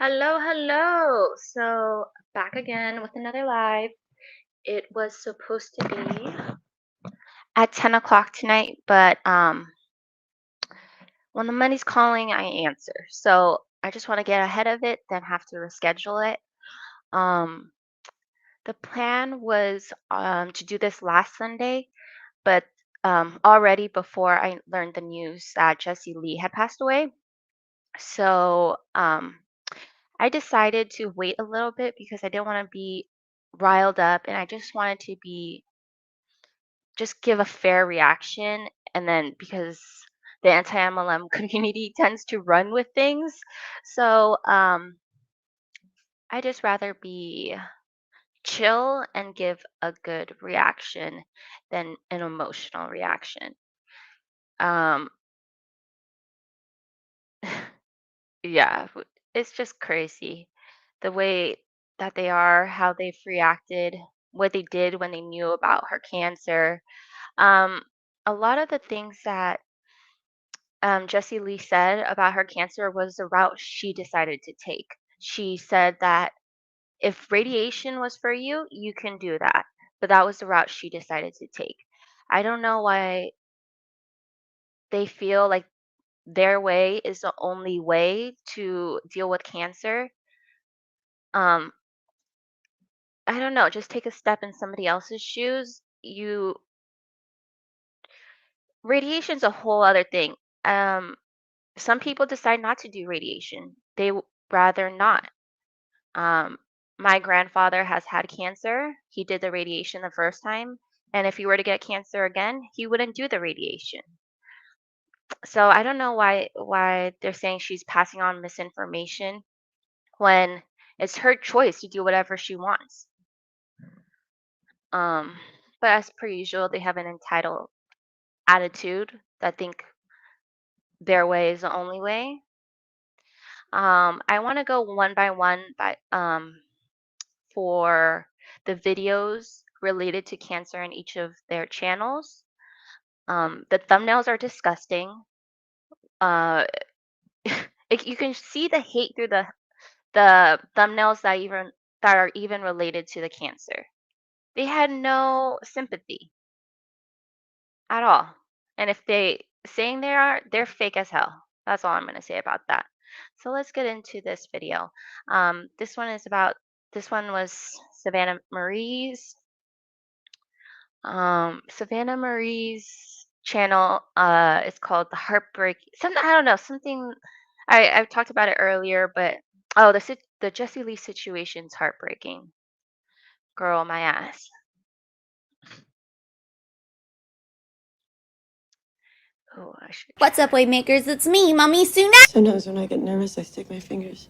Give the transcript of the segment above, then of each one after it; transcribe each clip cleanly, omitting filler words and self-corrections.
Hello, hello. So back again with another live. It was supposed to be at 10 o'clock tonight, but when the money's calling, I answer. So I just want to get ahead of it, then have to reschedule it. Um, the plan was to do this last Sunday, but already before I learned the news that Jesse Lee had passed away. So I decided to wait a little bit because I didn't want to be riled up and I just wanted to be just give a fair reaction. And then because the anti-MLM community tends to run with things, so I just rather be chill and give a good reaction than an emotional reaction. Um, yeah, it's just crazy the way that they are, how they've reacted, what they did when they knew about her cancer. Um, a lot of the things that Jessie Lee said about her cancer was the route she decided to take. She said that if radiation was for you, you can do that. But that was the route she decided to take. I don't know why they feel like their way is the only way to deal with cancer. Um, I don't know, just take a step in somebody else's shoes. Radiation's a whole other thing. Um, some people decide not to do radiation. Rather not. Um, my grandfather has had cancer. He did the radiation the first time, and if he were to get cancer again, he wouldn't do the radiation. So I don't know why they're saying she's passing on misinformation when it's her choice to do whatever she wants. Um, but as per usual, they have an entitled attitude that think their way is the only way. I want to go one by one for the videos related to cancer in each of their channels. The thumbnails are disgusting. Uh, you can see the hate through the thumbnails that are even related to the cancer. They had no sympathy at all. And if they saying they are, they're fake as hell. That's all I'm gonna say about that. So let's get into this video. This one was Savannah Marie's. Savannah Marie's channel is called The Heartbreak. Something I don't know, something I've talked about it earlier, but oh, the Jesse Lee situation's heartbreaking. Girl, my ass. Oh, I should What's up, Waymakers? It's me, Mommy Suna. Sometimes when I get nervous, I stick my fingers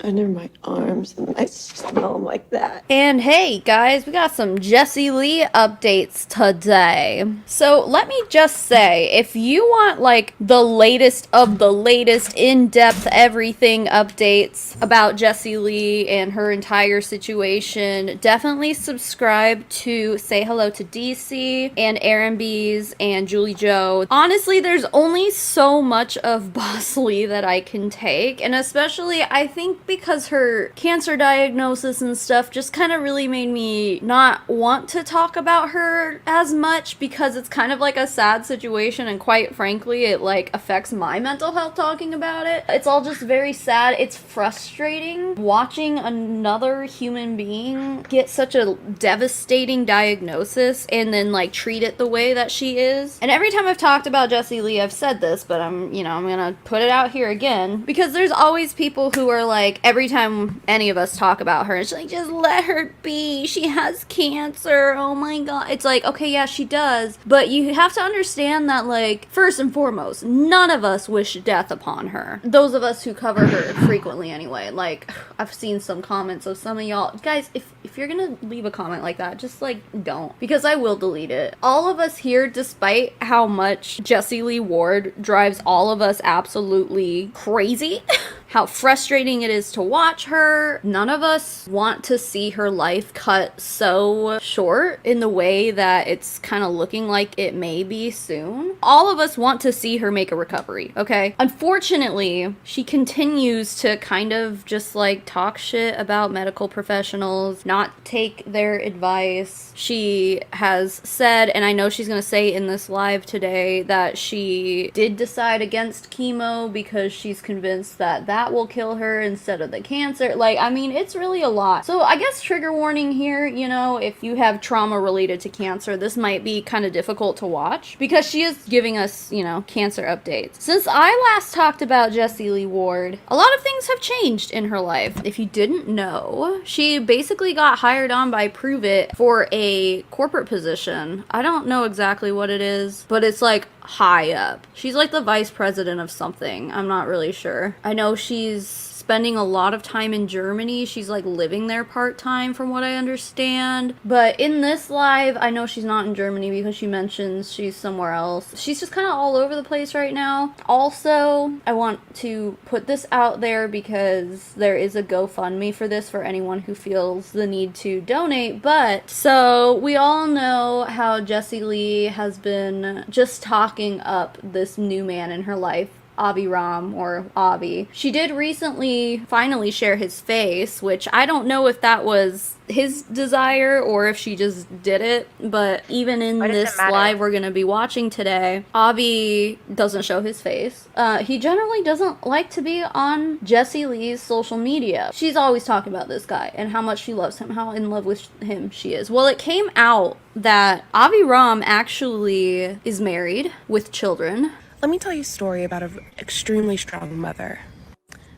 under my arms and I smell them like that. And hey, guys, we got some Jesse Lee updates today. So let me just say, if you want like the latest of the latest in-depth everything updates about Jesse Lee and her entire situation, definitely subscribe to Say Hello to DC and Aaron B's and Julie Joe. Honestly, there's only so much of Boss Lee that I can take, and especially I think because her cancer diagnosis and stuff just kind of really made me not want to talk about her as much, because it's kind of like a sad situation, and quite frankly it like affects my mental health talking about it. It's all just very sad. It's frustrating watching another human being get such a devastating diagnosis and then like treat it the way that she is. And every time I've talked about Jesse Lee, I've said this, but I'm gonna put it out here again, because there's always people who are like, every time any of us talk about her, it's like, just let her be. She has cancer. Oh my god. It's like, okay, yeah, she does. But you have to understand that, like, first and foremost, none of us wish death upon her. Those of us who cover her frequently anyway. Like, I've seen some comments of some of y'all. Guys, if you're gonna leave a comment like that, just, like, don't. Because I will delete it. All of us here, despite how much Jesse Lee Ward drives all of us absolutely crazy, how frustrating it is to watch her. None of us want to see her life cut so short in the way that it's kind of looking like it may be soon. All of us want to see her make a recovery, okay? Unfortunately, she continues to kind of just like talk shit about medical professionals, not take their advice. She has said, and I know she's gonna say in this live today, that she did decide against chemo because she's convinced that that will kill her instead of the cancer. Like, I mean, it's really a lot. So I guess trigger warning here, you know, if you have trauma related to cancer, this might be kind of difficult to watch because she is giving us, you know, cancer updates. Since I last talked about Jessie Lee Ward, a lot of things have changed in her life. If you didn't know, she basically got hired on by Prove It for a corporate position. I don't know exactly what it is, but it's like high up. She's like the vice president of something. I'm not really sure. I know she's spending a lot of time in Germany. She's like living there part-time from what I understand. But in this live, I know she's not in Germany because she mentions she's somewhere else. She's just kind of all over the place right now. Also, I want to put this out there because there is a GoFundMe for this for anyone who feels the need to donate. But so we all know how Jessie Lee has been just talking up this new man in her life, Avi Ram, or Avi. She did recently finally share his face, which I don't know if that was his desire or if she just did it, but even in Why does it this matter? live we're gonna be watching today, Avi doesn't show his face. He generally doesn't like to be on Jessie Lee's social media. She's always talking about this guy and how much she loves him, how in love with him she is. Well, it came out that Avi Ram actually is married with children. Let me tell you a story about an extremely strong mother.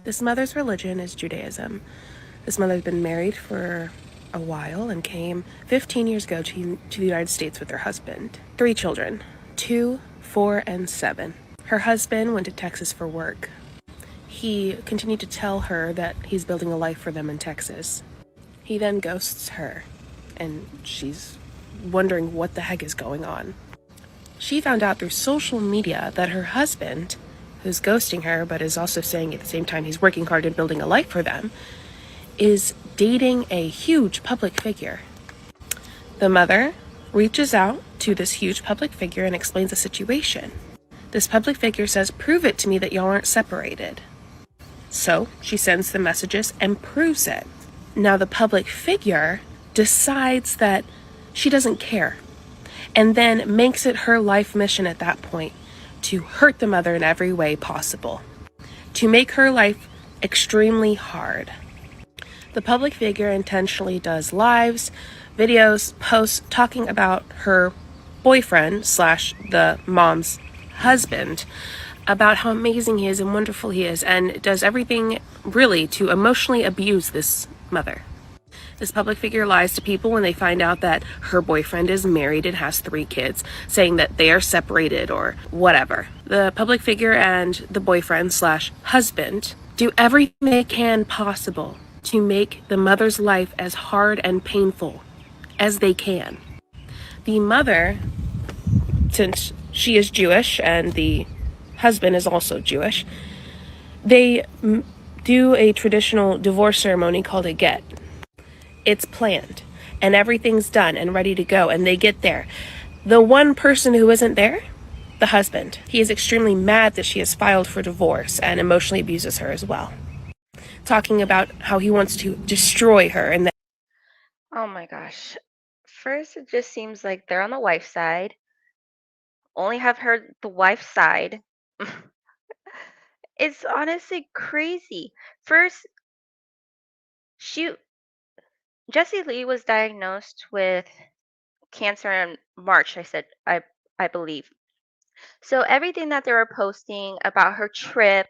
This mother's religion is Judaism. This mother's been married for a while and came 15 years ago to the United States with her husband. 3 children, 2, 4, and 7. Her husband went to Texas for work. He continued to tell her that he's building a life for them in Texas. He then ghosts her, and she's wondering what the heck is going on. She found out through social media that her husband, who's ghosting her but is also saying at the same time he's working hard and building a life for them, is dating a huge public figure. The mother reaches out to this huge public figure and explains the situation. This public figure says, "Prove it to me that y'all aren't separated." So she sends the messages and proves it. Now the public figure decides that she doesn't care, and then makes it her life mission at that point to hurt the mother in every way possible, to make her life extremely hard. The public figure intentionally does lives, videos, posts talking about her boyfriend slash the mom's husband, about how amazing he is and wonderful he is, and does everything really to emotionally abuse this mother. This public figure lies to people when they find out that her boyfriend is married and has 3 kids, saying that they are separated or whatever. The public figure and the boyfriend slash husband do everything they can possible to make the mother's life as hard and painful as they can. The mother, since she is Jewish and the husband is also Jewish, they do a traditional divorce ceremony called a get. It's planned and everything's done and ready to go, and they get there. The one person who isn't there, the husband, he is extremely mad that she has filed for divorce and emotionally abuses her as well, talking about how he wants to destroy her and that Oh my gosh. First, it just seems like they're on the wife's side. Only have heard the wife's side. It's honestly crazy. First, she Jessie Lee was diagnosed with cancer in March, I believe. So everything that they were posting about her trip,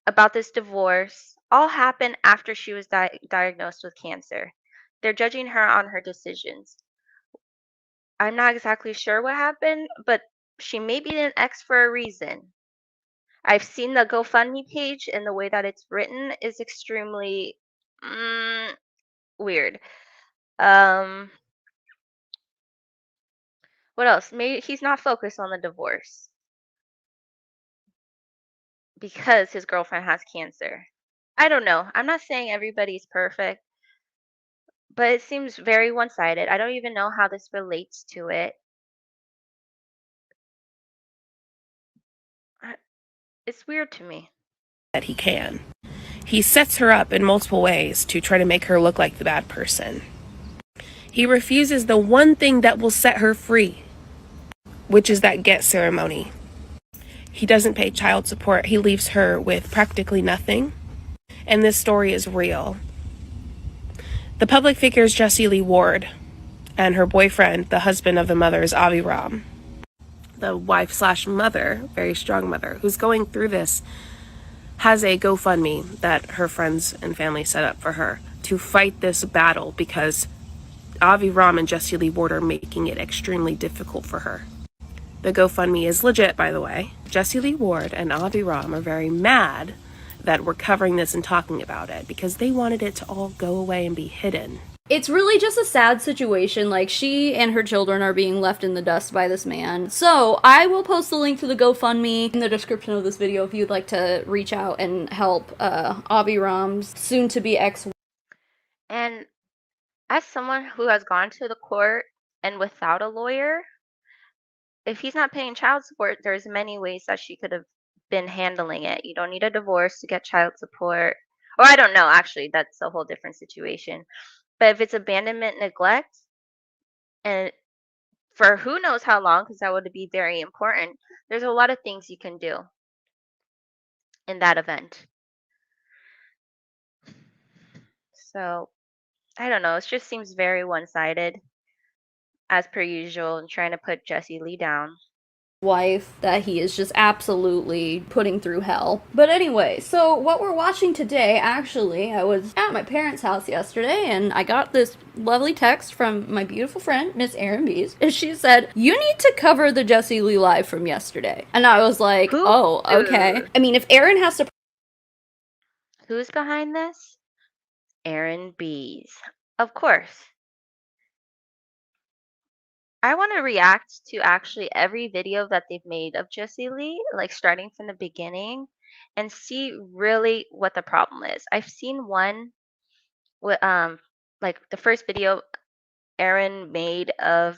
about this divorce, all happened after she was diagnosed with cancer. They're judging her on her decisions. I'm not exactly sure what happened, but she may be an ex for a reason. I've seen the GoFundMe page, and the way that it's written is extremely weird. Um, what else? Maybe he's not focused on the divorce. because his girlfriend has cancer. I don't know. I'm not saying everybody's perfect, but it seems very one-sided. I don't even know how this relates to it. I- It's weird to me. That he can. He sets her up in multiple ways to try to make her look like the bad person. He refuses the one thing that will set her free, which is that get ceremony. He doesn't pay child support. He leaves her with practically nothing. And this story is real. The public figure is Jessie Lee Ward, and her boyfriend, the husband of the mother, is Avi Ram. The wife slash mother, very strong mother, who's going through this, has a GoFundMe that her friends and family set up for her to fight this battle because Avi Ram and Jessie Lee Ward are making it extremely difficult for her. The GoFundMe is legit, by the way. Jessie Lee Ward and Avi Ram are very mad that we're covering this and talking about it because they wanted it to all go away and be hidden. It's really just a sad situation. Like, she and her children are being left in the dust by this man. So, I will post the link to the GoFundMe in the description of this video if you'd like to reach out and help Avi Ram's soon-to-be ex. And as someone who has gone to the court and without a lawyer, if he's not paying child support, there's many ways that she could have been handling it. You don't need a divorce to get child support. Or I don't know, actually, that's a whole different situation. But if it's abandonment, neglect, and for who knows how long, because that would be very important, there's a lot of things you can do in that event. So I don't know. It just seems very one-sided, as per usual, and trying to put Jessie Lee down. Wife that he is just absolutely putting through hell. But anyway, so what we're watching today, actually, I was at my parents' house yesterday and I got this lovely text from my beautiful friend, Miss Erin Bees, and she said, "You need to cover the Jessie Lee live from yesterday." And I was like, Who? oh, okay. I mean, if Erin has to. Who's behind this? Erin Bees. Of course. I want to react to actually every video that they've made of Jessie Lee, like starting from the beginning, and see really what the problem is. I've seen one with like the first video Erin made of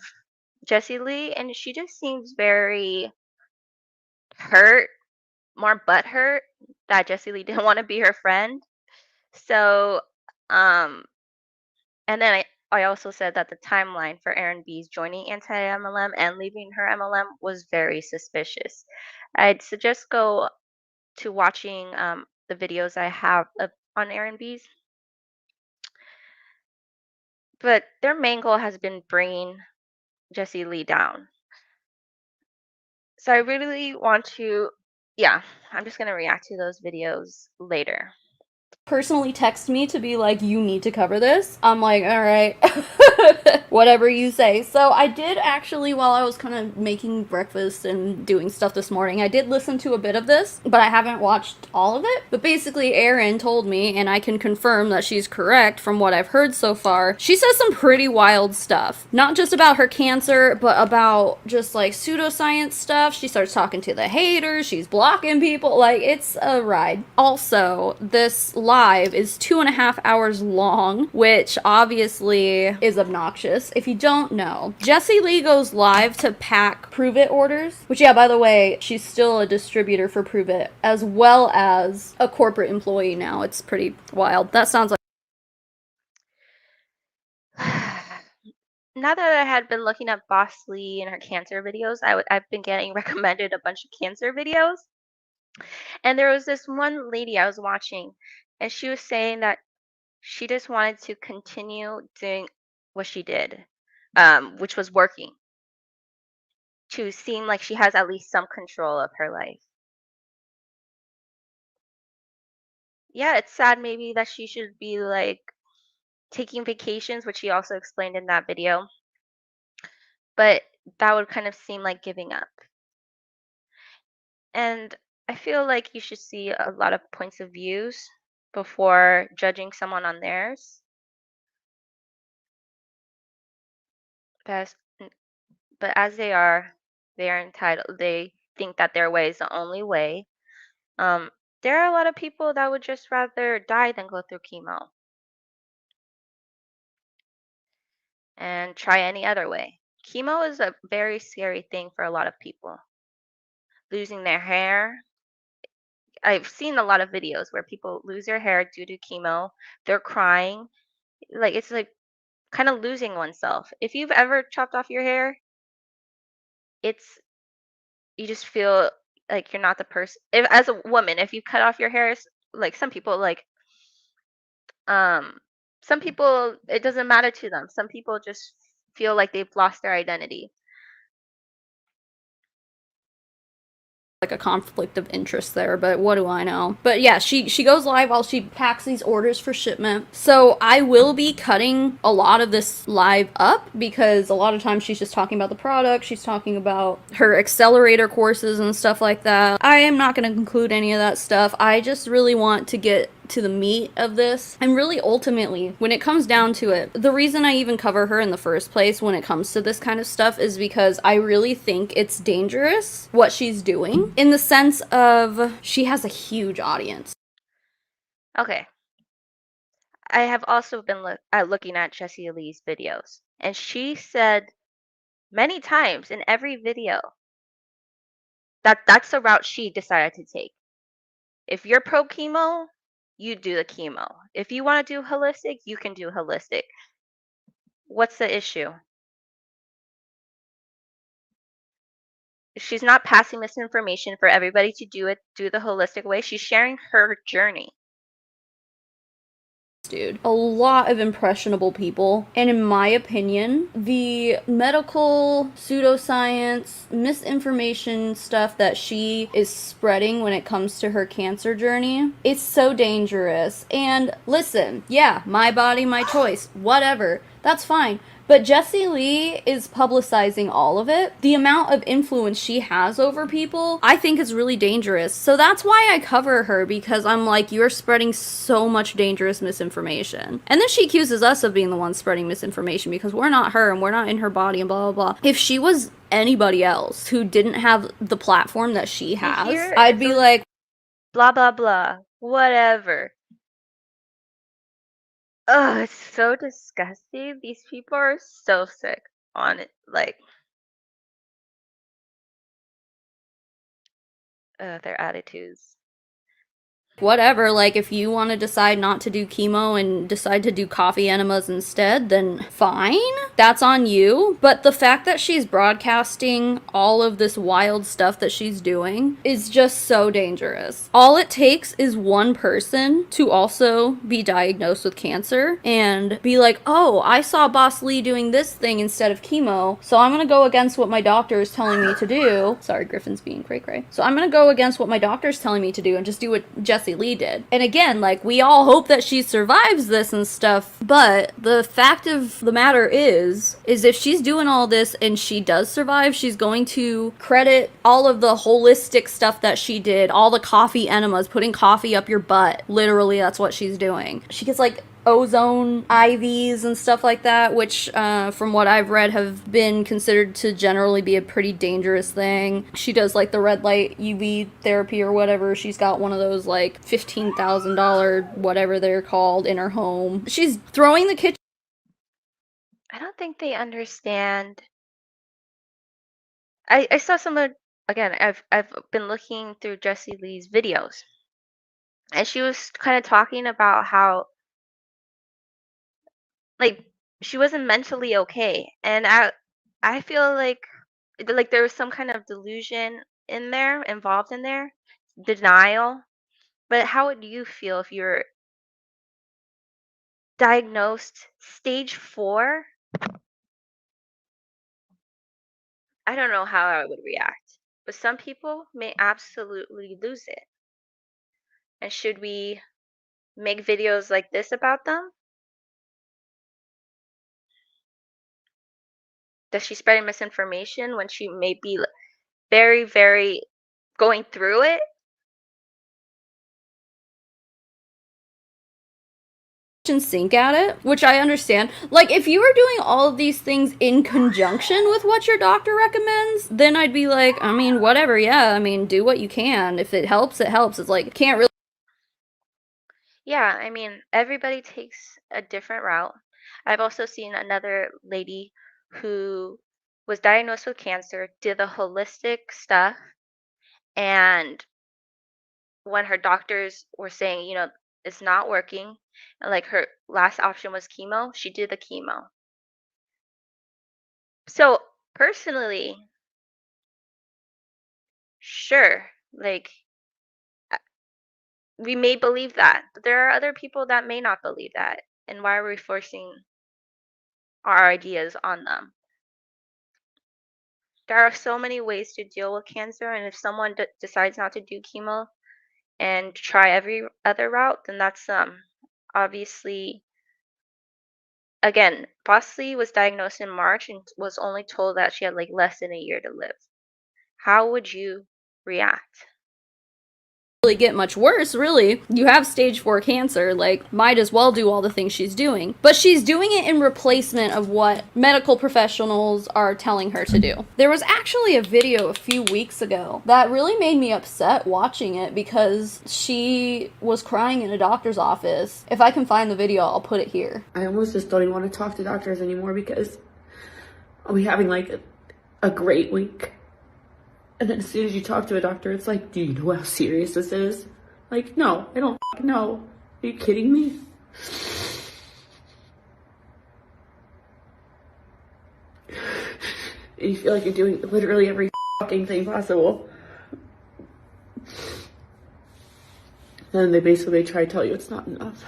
Jessie Lee, and she just seems very hurt, more butthurt that Jessie Lee didn't want to be her friend. So, um, and then I also said that the timeline for Erin B's joining anti-MLM and leaving her MLM was very suspicious. I'd suggest go to watching the videos I have on Erin B's. But their main goal has been bringing Jessie Lee down. So I really want to, yeah, I'm just going to react to those videos later. Personally text me to be like, you need to cover this. I'm like, all right, whatever you say. So I did actually, while I was kind of making breakfast and doing stuff this morning, I did listen to a bit of this, but I haven't watched all of it. But basically, Erin told me, and I can confirm that she's correct from what I've heard so far, she says some pretty wild stuff. Not just about her cancer, but about just like pseudoscience stuff. She starts talking to the haters, she's blocking people, like, it's a ride. Also, this live is 2.5 hours long, which obviously is obnoxious. If you don't know, Jessie Lee goes live to pack Prove It orders, which, yeah, by the way, she's still a distributor for Prove It, as well as a corporate employee now. It's pretty wild. That sounds like. Now that I had been looking up Boss Lee and her cancer videos, I've been getting recommended a bunch of cancer videos. And there was this one lady I was watching, and she was saying that she just wanted to continue doing what she did, which was working, to seem like she has at least some control of her life. Yeah, it's sad maybe that she should be like taking vacations, which she also explained in that video, but that would kind of seem like giving up. And I feel like you should see a lot of points of views before judging someone on theirs. Best, but as they are entitled. They think that their way is the only way. there are a lot of people that would just rather die than go through chemo and try any other way. Chemo is a very scary thing for a lot of people. Losing their hair. I've seen a lot of videos where people lose their hair due to chemo. They're crying. Like, it's like kind of losing oneself. If you've ever chopped off your hair, it's you just feel like you're not the person. If as a woman, if you cut off your hair, like um some people it doesn't matter to them. Some people just feel like they've lost their identity. Like a conflict of interest there, but what do I know? But yeah, she goes live while she packs these orders for shipment. So I will be cutting a lot of this live up because a lot of times she's just talking about the product, she's talking about her accelerator courses and stuff like that. I am not going to include any of that stuff. I just really want to get to the meat of this. And really, ultimately, when it comes down to it, the reason I even cover her in the first place when it comes to this kind of stuff is because I really think it's dangerous what she's doing, in the sense of she has a huge audience. Okay. I have also been looking at Jessie Lee's videos, and she said many times in every video that that's the route she decided to take. If you're pro chemo, you do the chemo. If you want to do holistic, you can do holistic. What's the issue? She's not passing misinformation for everybody to do the holistic way. She's sharing her journey. Dude, a lot of impressionable people, and in my opinion, the medical pseudoscience misinformation stuff that she is spreading when it comes to her cancer journey, it's so dangerous. And listen, yeah, my body, my choice, whatever, that's fine. But Jessie Lee is publicizing all of it. The amount of influence she has over people, I think is really dangerous. So that's why I cover her, because I'm like, you're spreading so much dangerous misinformation. And then she accuses us of being the ones spreading misinformation because we're not her and we're not in her body and blah, blah, blah. If she was anybody else who didn't have the platform that she has, I'd be like, blah, blah, blah, whatever. Oh, it's so disgusting. These people are so sick on it. Like, their attitudes. whatever, like, if you want to decide not to do chemo and decide to do coffee enemas instead, then fine. That's on you. But the fact that she's broadcasting all of this wild stuff that she's doing is just so dangerous. All it takes is one person to also be diagnosed with cancer and be like, oh, I saw Boss Lee doing this thing instead of chemo, so I'm gonna go against what my doctor is telling me to do. Sorry, Griffin's being cray-cray. So I'm gonna go against what my doctor's telling me to do and just do what Jessie Lee did. And again, like, we all hope that she survives this and stuff, but the fact of the matter is if she's doing all this and she does survive, she's going to credit all of the holistic stuff that she did, all the coffee enemas, putting coffee up your butt. Literally, that's what she's doing. She gets, like, ozone IVs and stuff like that, which from what I've read have been considered to generally be a pretty dangerous thing. She does like the red light UV therapy or whatever. She's got one of those like $15,000 whatever they're called in her home. She's throwing the kitchen. I don't think they understand. I saw some again. I've been looking through Jessie Lee's videos, and she was kind of talking about how, like, she wasn't mentally okay, and I feel like there was some kind of delusion involved in there, denial. But how would you feel if you're diagnosed stage 4? I don't know how I would react, but some people may absolutely lose it. And should we make videos like this about them? Does she spread misinformation when she may be very, very going through it? Sink at it, which I understand. Like, if you were doing all of these things in conjunction with what your doctor recommends, then I'd be like, I mean, whatever, yeah, I mean, do what you can. If it helps, it helps. It's like, can't really Yeah, I mean, everybody takes a different route. I've also seen another lady who was diagnosed with cancer, did the holistic stuff, and when her doctors were saying, it's not working, and like her last option was chemo, she did the chemo. So personally, sure, like we may believe that, but there are other people that may not believe that. And why are we forcing our ideas on them? There are so many ways to deal with cancer, and if someone decides not to do chemo and try every other route, then that's obviously, again, Bosley was diagnosed in March and was only told that she had like less than a year to live. How would you react? Really get much worse, really. You have stage 4 cancer, like, might as well do all the things she's doing. But she's doing it in replacement of what medical professionals are telling her to do. There was actually a video a few weeks ago that really made me upset watching it because she was crying in a doctor's office. If I can find the video, I'll put it here. I almost just don't even want to talk to doctors anymore because I'll be having like a great week. And then as soon as you talk to a doctor, it's like, do you know how serious this is? Like, no, I don't know. Are you kidding me? And you feel like you're doing literally every fucking thing possible. And then they try to tell you it's not enough.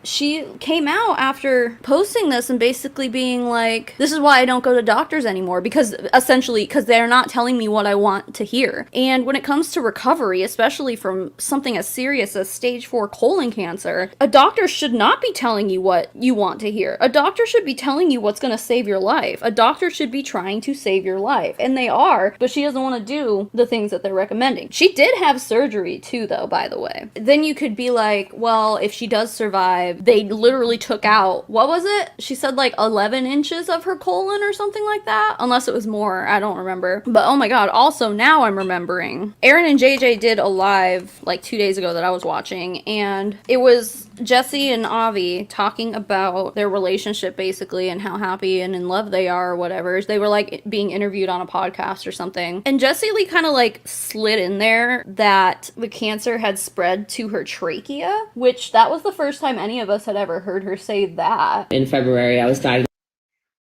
She came out after posting this and basically being like, this is why I don't go to doctors anymore, because they're not telling me what I want to hear. And when it comes to recovery, especially from something as serious as stage 4 colon cancer, a doctor should not be telling you what you want to hear. A doctor should be telling you what's going to save your life. A doctor should be trying to save your life. And they are, but she doesn't want to do the things that they're recommending. She did have surgery too, though, by the way. Then you could be like, well, if she does survive, they literally took out, what was it? She said like 11 inches of her colon or something like that. Unless it was more, I don't remember. But oh my god, also now I'm remembering. Aaron and JJ did a live like 2 days ago that I was watching, and it was Jesse and Avi talking about their relationship basically and how happy and in love they are or whatever. They were like being interviewed on a podcast or something. And Jesse Lee kind of like slid in there that the cancer had spread to her trachea, which that was the first time any of us had ever heard her say that. In February, I was diagnosed.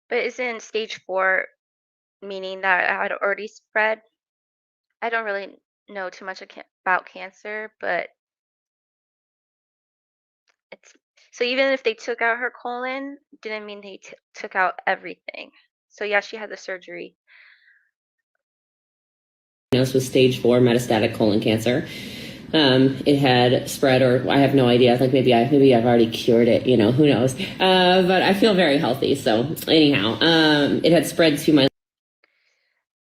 But isn't stage 4 meaning that it had already spread? I don't really know too much about cancer, but it's so even if they took out her colon, didn't mean they took out everything. So yeah, she had the surgery. With stage 4 metastatic colon cancer. It had spread, or I have no idea. I think maybe I've already cured it. Who knows? But I feel very healthy. So anyhow, it had spread to my.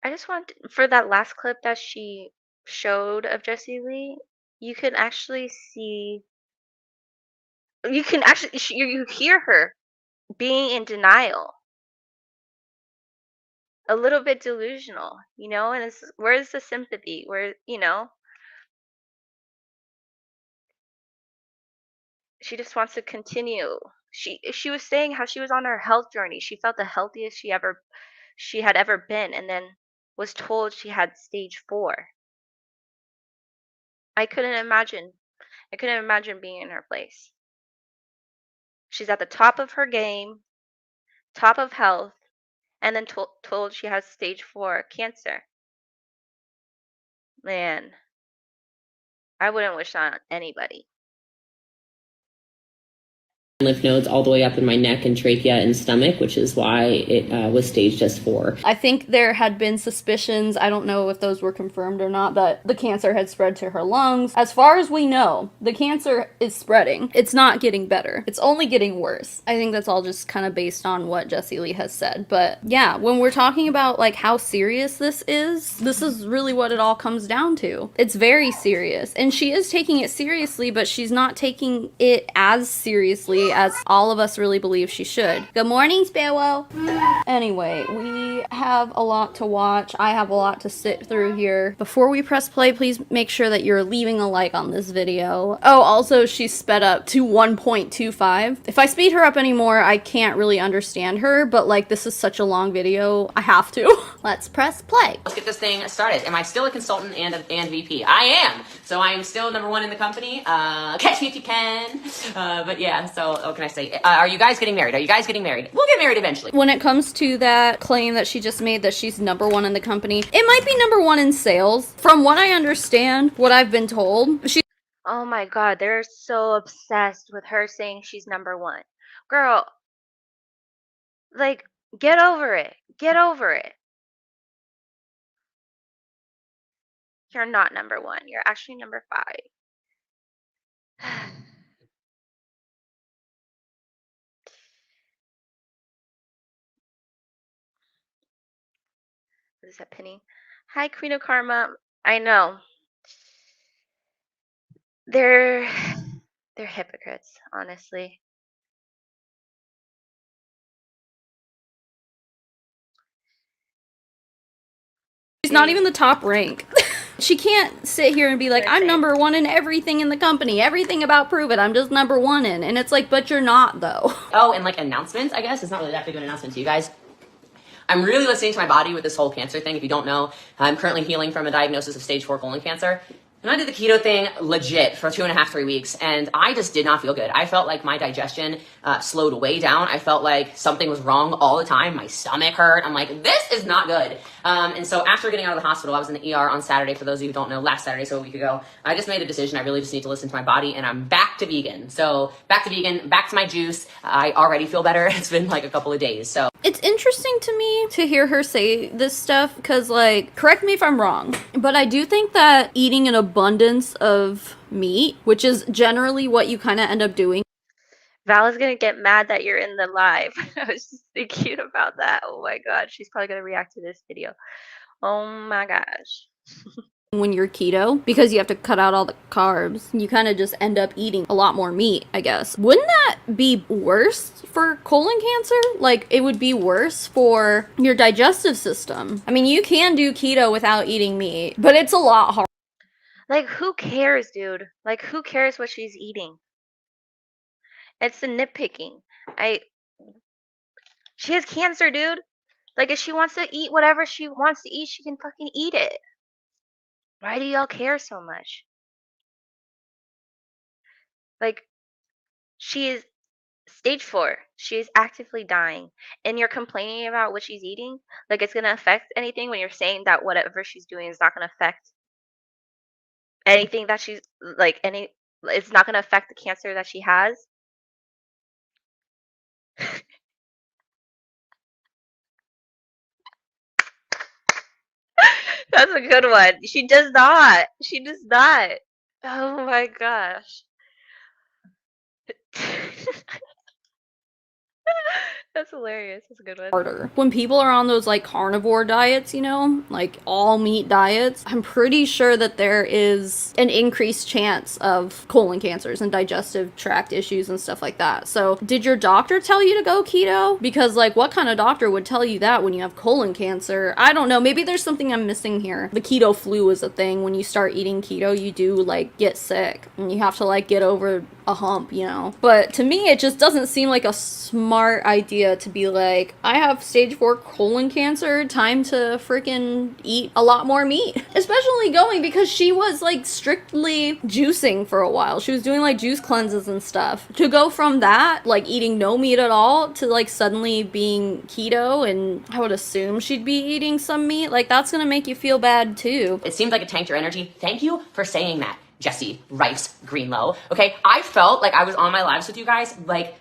I just want for that last clip that she showed of Jessie Lee, you can actually see. You can actually you hear her being in denial, a little bit delusional, and it's where's the sympathy? Where she just wants to continue. She was saying how she was on her health journey. She felt the healthiest she had ever been, and then was told she had stage 4. I couldn't imagine. I couldn't imagine being in her place. She's at the top of her game, top of health, and then told she has stage 4 cancer. Man, I wouldn't wish that on anybody. Lymph nodes all the way up in my neck and trachea and stomach, which is why it was staged as 4. I think there had been suspicions, I don't know if those were confirmed or not, that the cancer had spread to her lungs. As far as we know, the cancer is spreading. It's not getting better. It's only getting worse. I think that's all just kind of based on what Jessie Lee has said. But yeah, when we're talking about like how serious this is really what it all comes down to. It's very serious. And she is taking it seriously, but she's not taking it as seriously as all of us really believe she should. Good morning, Sparrow. Anyway, we have a lot to watch. I have a lot to sit through here. Before we press play, please make sure that you're leaving a like on this video. Oh, also, she's sped up to 1.25. If I speed her up anymore, I can't really understand her, but like, this is such a long video, I have to. Let's press play. Let's get this thing started. Am I still a consultant and VP? I am. So I am still #1 in the company. Catch me if you can. But yeah, so what can I say? Are you guys getting married? Are you guys getting married? We'll get married eventually. When it comes to that claim that she just made that she's #1 in the company, it might be #1 in sales. From what I understand, what I've been told, she Oh my God, they're so obsessed with her saying she's #1. Girl, like, get over it. Get over it. You're not #1. You're actually #5. What is that, Penny? Hi, Queen of Karma. I know. They're they're hypocrites, honestly. she's not even the top rank. She can't sit here and be like, I'm #1 in everything in the company, everything about Prove It, I'm just #1 in. And it's like, but you're not, though. Oh, and like announcements, I guess. It's not really that big of an announcement to you guys. I'm really listening to my body with this whole cancer thing. If you don't know, I'm currently healing from a diagnosis of stage 4 colon cancer. And I did the keto thing legit for 2.5, 3 weeks, and I just did not feel good. I felt like my digestion slowed way down. I felt like something was wrong all the time. My stomach hurt. I'm like, this is not good. And so after getting out of the hospital, I was in the ER on Saturday. For those of you who don't know, last Saturday, so a week ago, I just made a decision. I really just need to listen to my body, and I'm back to vegan. So back to vegan, back to my juice. I already feel better. It's been like a couple of days. So It's interesting to me to hear her say this stuff because, like, correct me if I'm wrong, but I do think that eating an abundance of meat, which is generally what you kind of end up doing. Val is gonna get mad that you're in the live. I was just thinking about that. Oh my God, she's probably gonna react to this video. Oh my gosh. When you're keto, because you have to cut out all the carbs, you kind of just end up eating a lot more meat, I guess. Wouldn't that be worse for colon cancer? Like, it would be worse for your digestive system. I mean, you can do keto without eating meat, but it's a lot harder. Like, who cares, dude? Like, who cares what she's eating? It's the nitpicking. She has cancer, dude. Like, if she wants to eat whatever she wants to eat, she can fucking eat it. Why do y'all care so much? Like, she is stage 4. She is actively dying. And you're complaining about what she's eating? Like, it's gonna affect anything when you're saying that whatever she's doing is not gonna affect anything that she's, like, it's not gonna affect the cancer that she has? That's a good one. She does not. She does not. Oh my gosh. That's hilarious. That's a good one. Harder. When people are on those like carnivore diets, you know, like all meat diets, I'm pretty sure that there is an increased chance of colon cancers and digestive tract issues and stuff like that. So did your doctor tell you to go keto? Because like, what kind of doctor would tell you that when you have colon cancer? I don't know. Maybe there's something I'm missing here. The keto flu is a thing. When you start eating keto, you do like get sick and you have to like get over a hump, you know. But to me, it just doesn't seem like a smart idea to be like, I have stage 4 colon cancer, time to freaking eat a lot more meat. Especially going because she was like strictly juicing for a while. She was doing like juice cleanses and stuff. To go from that, like eating no meat at all, to like suddenly being keto, and I would assume she'd be eating some meat, like that's gonna make you feel bad too. it seems like it tanked your energy. Thank you for saying that, Jesse Rice Greenlow. Okay, I felt like I was on my lives with you guys, like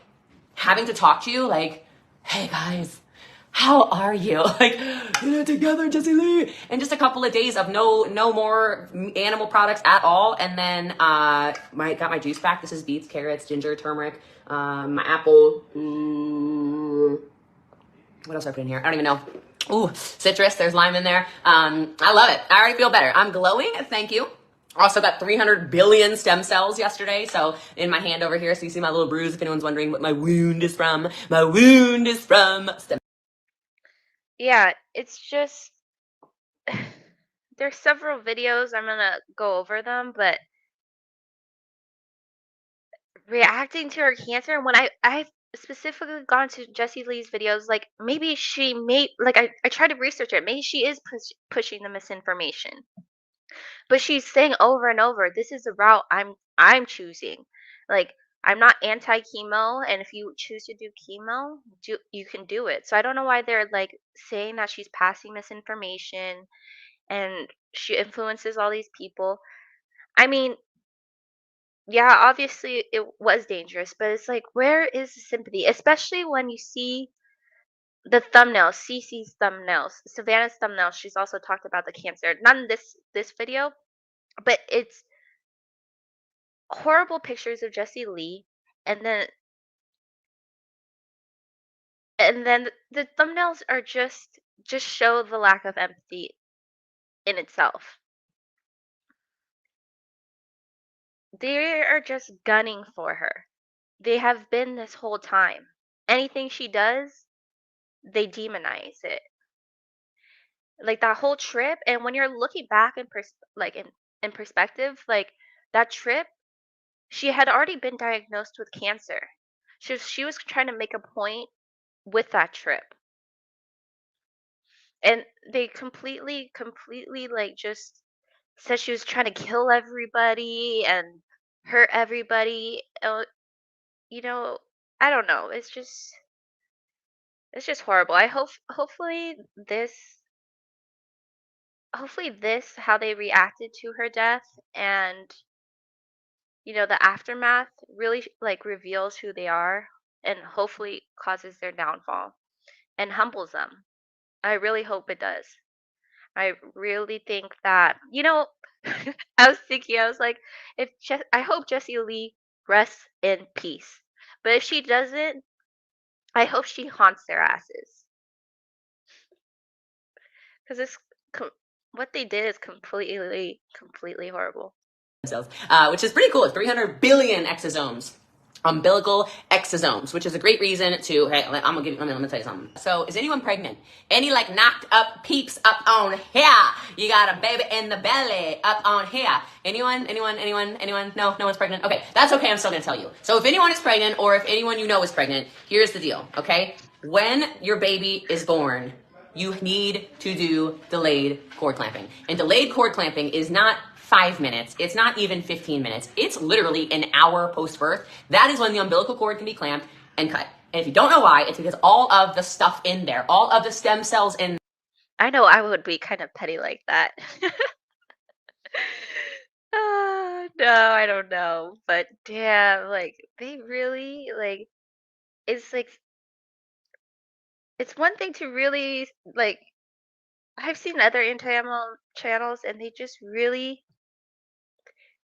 having to talk to you, like, hey guys, how are you? Like, get it together, Jesse Lee. And just a couple of days of no more animal products at all. And then got my juice back. This is beets, carrots, ginger, turmeric, my apple. What else I put in here? I don't even know. Ooh, citrus. There's lime in there. I love it. I already feel better. I'm glowing. Thank you. Also got 300 billion stem cells yesterday. So in my hand over here, so you see my little bruise. If anyone's wondering what my wound is from, my wound is from stem. Yeah, it's just there's several videos. I'm gonna go over them, but reacting to her cancer, and when I've specifically gone to Jessie Lee's videos, like maybe she may like I tried to research it. Maybe she is pushing the misinformation, but she's saying over and over, "This is the route I'm choosing." Like I'm not anti-chemo, and if you choose to do chemo, you can do it. So I don't know why they're like saying that she's passing misinformation and she influences all these people. I mean, yeah, obviously it was dangerous, but it's like, where is the sympathy? Especially when you see the thumbnails, Cece's thumbnails, Savannah's thumbnails. She's also talked about the cancer. Not in this video, but it's horrible pictures of Jessie Lee, and then the thumbnails are just show the lack of empathy in itself. They are just gunning for her. They have been this whole time. Anything she does, they demonize it. Like that whole trip, and when you're looking back in perspective, like that trip, she had already been diagnosed with cancer. She was trying to make a point with that trip. And they completely like just said she was trying to kill everybody and hurt everybody. You know, I don't know. It's just horrible. I hope hopefully this how they reacted to her death and the aftermath really like reveals who they are and hopefully causes their downfall and humbles them. I really hope it does. I really think that I was thinking, I was like, I hope Jessie Lee rests in peace. But if she doesn't, I hope she haunts their asses because what they did is completely horrible. Cells, which is pretty cool. It's 300 billion exosomes. Umbilical exosomes, which is a great reason to, hey, let me tell you something. So is anyone pregnant? Any like knocked up peeps up on here? You got a baby in the belly up on here. Anyone? No one's pregnant? Okay, that's okay, I'm still gonna tell you. So if anyone is pregnant or if anyone you know is pregnant, here's the deal, okay? When your baby is born, you need to do delayed cord clamping. And delayed cord clamping is not 5 minutes. It's not even 15 minutes. It's literally an hour post-birth. That is when the umbilical cord can be clamped and cut. And if you don't know why, it's because all of the stuff in there, all of the stem cells in I know I would be kind of petty like that. No, I don't know. But damn, like they really like it's like it's one thing to really like I've seen other anti-MLM channels and they just really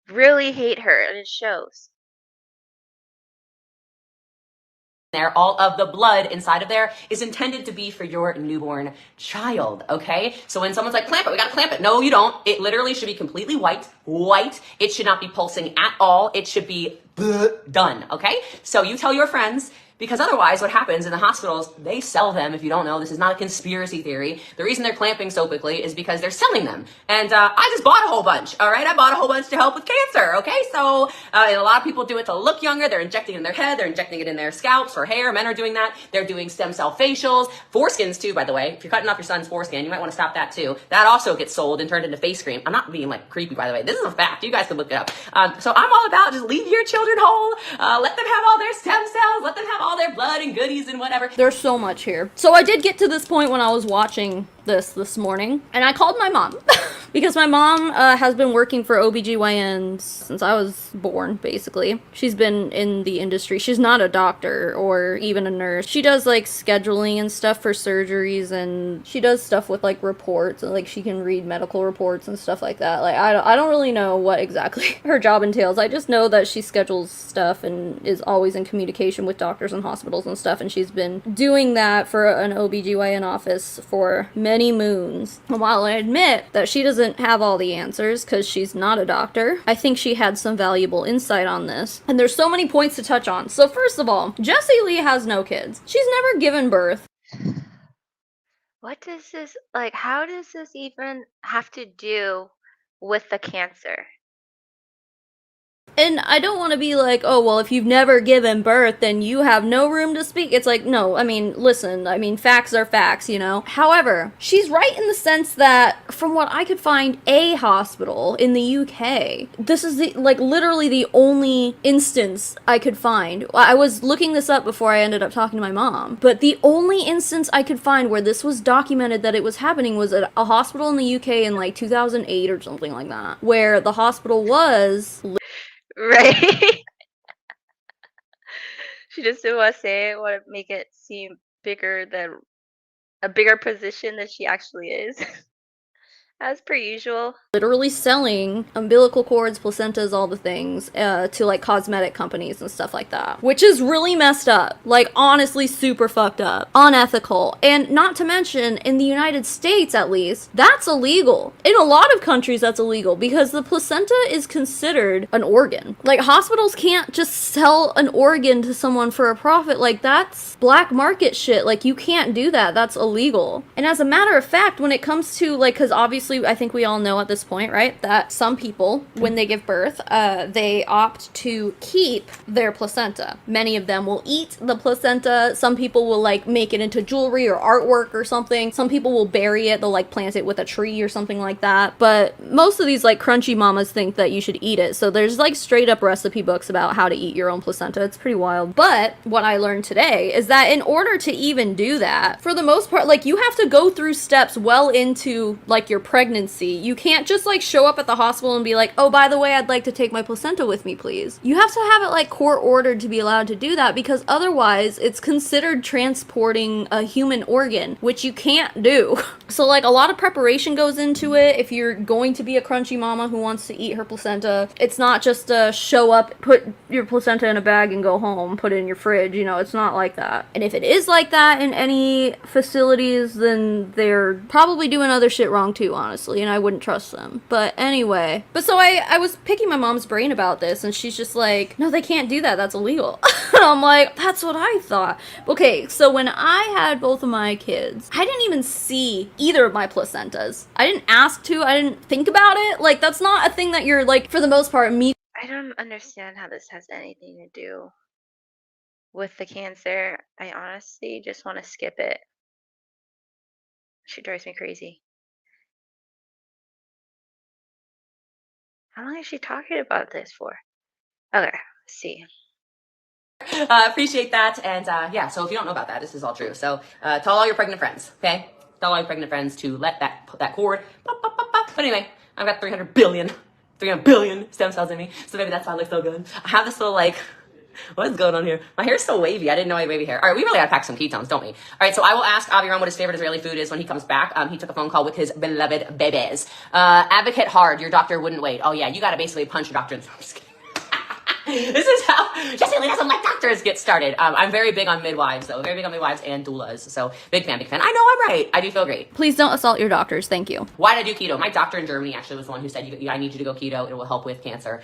hate her and it shows. there, all of the blood inside of there is intended to be for your newborn child, okay? So when someone's like, clamp it, we gotta clamp it. No, you don't. It literally should be completely white. It should not be pulsing at all. It should be done, okay? So you tell your friends, because otherwise what happens in the hospitals, they sell them. If you don't know, this is not a conspiracy theory. The reason they're clamping so quickly is because they're selling them. And I just bought a whole bunch, all right? I bought a whole bunch to help with cancer, okay? So and a lot of people do it to look younger. They're injecting it in their head. They're injecting it in their scalps or hair. Men are doing that. They're doing stem cell facials. Foreskins too, by the way. If you're cutting off your son's foreskin, you might want to stop that too. That also gets sold and turned into face cream. I'm not being like creepy, by the way. This is a fact. You guys can look it up. So I'm all about just leave your children whole. Let them have all their stem cells. Let them have all their blood and goodies and whatever. There's so much here. So I did get to this point when I was watching this morning, and I called my mom because my mom has been working for OBGYNs since I was born, basically. She's been in the industry. She's not a doctor or even a nurse. She does like scheduling and stuff for surgeries, and she does stuff with like reports, and like she can read medical reports and stuff like that. Like I don't really know what exactly her job entails. I just know that she schedules stuff and is always in communication with doctors and hospitals and stuff, and she's been doing that for an OBGYN office for many many moons. And while I admit that she doesn't have all the answers because she's not a doctor, I think she had some valuable insight on this. And there's so many points to touch on. So first of all, Jessie Lee has no kids. She's never given birth. What does this, like, how does this even have to do with the cancer? And I don't want to be like, oh, well, if you've never given birth, then you have no room to speak. It's like, no, I mean, listen, I mean, facts are facts, you know? However, she's right in the sense that, from what I could find, a hospital in the UK, this is the, like, literally the only instance I could find. I was looking this up before I ended up talking to my mom, but the only instance I could find where this was documented that it was happening was at a hospital in the UK in, like, 2008 or something like that, where the hospital was... Right? She just didn't want to say it, want to make it seem bigger than a bigger position than she actually is. As per usual. literally selling umbilical cords, placentas, all the things to like cosmetic companies and stuff like that, which is really messed up. Like, honestly, super fucked up, unethical. And not to mention, in the United States at least, that's illegal. In a lot of countries that's illegal because the placenta is considered an organ. Like, hospitals can't just sell an organ to someone for a profit. Like, that's black market shit. Like, you can't do that. That's illegal. And as a matter of fact, when it comes to, like, because obviously I think we all know at this point, right, that some people, when they give birth, they opt to keep their placenta. Many of them will eat the placenta. Some people will, like, make it into jewelry or artwork or something. Some people will bury it. They'll, like, plant it with a tree or something like that. But most of these, like, crunchy mamas think that you should eat it. So there's, like, straight up recipe books about how to eat your own placenta. It's pretty wild. But what I learned today is that in order to even do that, for the most part, like, you have to go through steps well into, like, your pregnancy. You can't just, like, show up at the hospital and be like, oh, by the way, I'd like to take my placenta with me, please. You have to have it, like, court ordered to be allowed to do that, because otherwise it's considered transporting a human organ, which you can't do. So, like, a lot of preparation goes into it if you're going to be a crunchy mama who wants to eat her placenta. It's not just show up, put your placenta in a bag and go home, put it in your fridge, you know, it's not like that. And if it is like that in any facilities, then they're probably doing other shit wrong too, honestly, and I wouldn't trust them. But anyway, so I was picking my mom's brain about this, and she's just like, no, they can't do that, that's illegal. I'm like, that's what I thought. Okay, so when I had both of my kids, I didn't even see either of my placentas. I didn't ask to, I didn't think about it. Like, that's not a thing that you're, like, for the most part, I don't understand how this has anything to do with the cancer. I honestly just want to skip it. She drives me crazy. How long is she talking about this for? Okay, let's see. Appreciate that. And yeah, so if you don't know about that, this is all true. So tell all your pregnant friends, okay? Tell all your pregnant friends to let that cord pop, pop, pop, pop. But anyway, I've got 300 billion stem cells in me. So maybe that's why I look so good. I have this little, like, what is going on here? My hair's so wavy. I didn't know I had wavy hair. All right, we really gotta pack some ketones, don't we? All right, so I will ask Aviram what his favorite Israeli food is when he comes back. He took a phone call with his beloved babies. Advocate hard. Your doctor wouldn't wait. Oh yeah, you gotta basically punch your doctor in the... I'm just kidding. This is how Jessie Lee doesn't let doctors get started. I'm very big on midwives, though. Very big on midwives and doulas. So big fan, big fan. I know I'm right. I do feel great. Please don't assault your doctors. Thank you. Why did I do keto? My doctor in Germany actually was the one who said, I need you to go keto. It will help with cancer,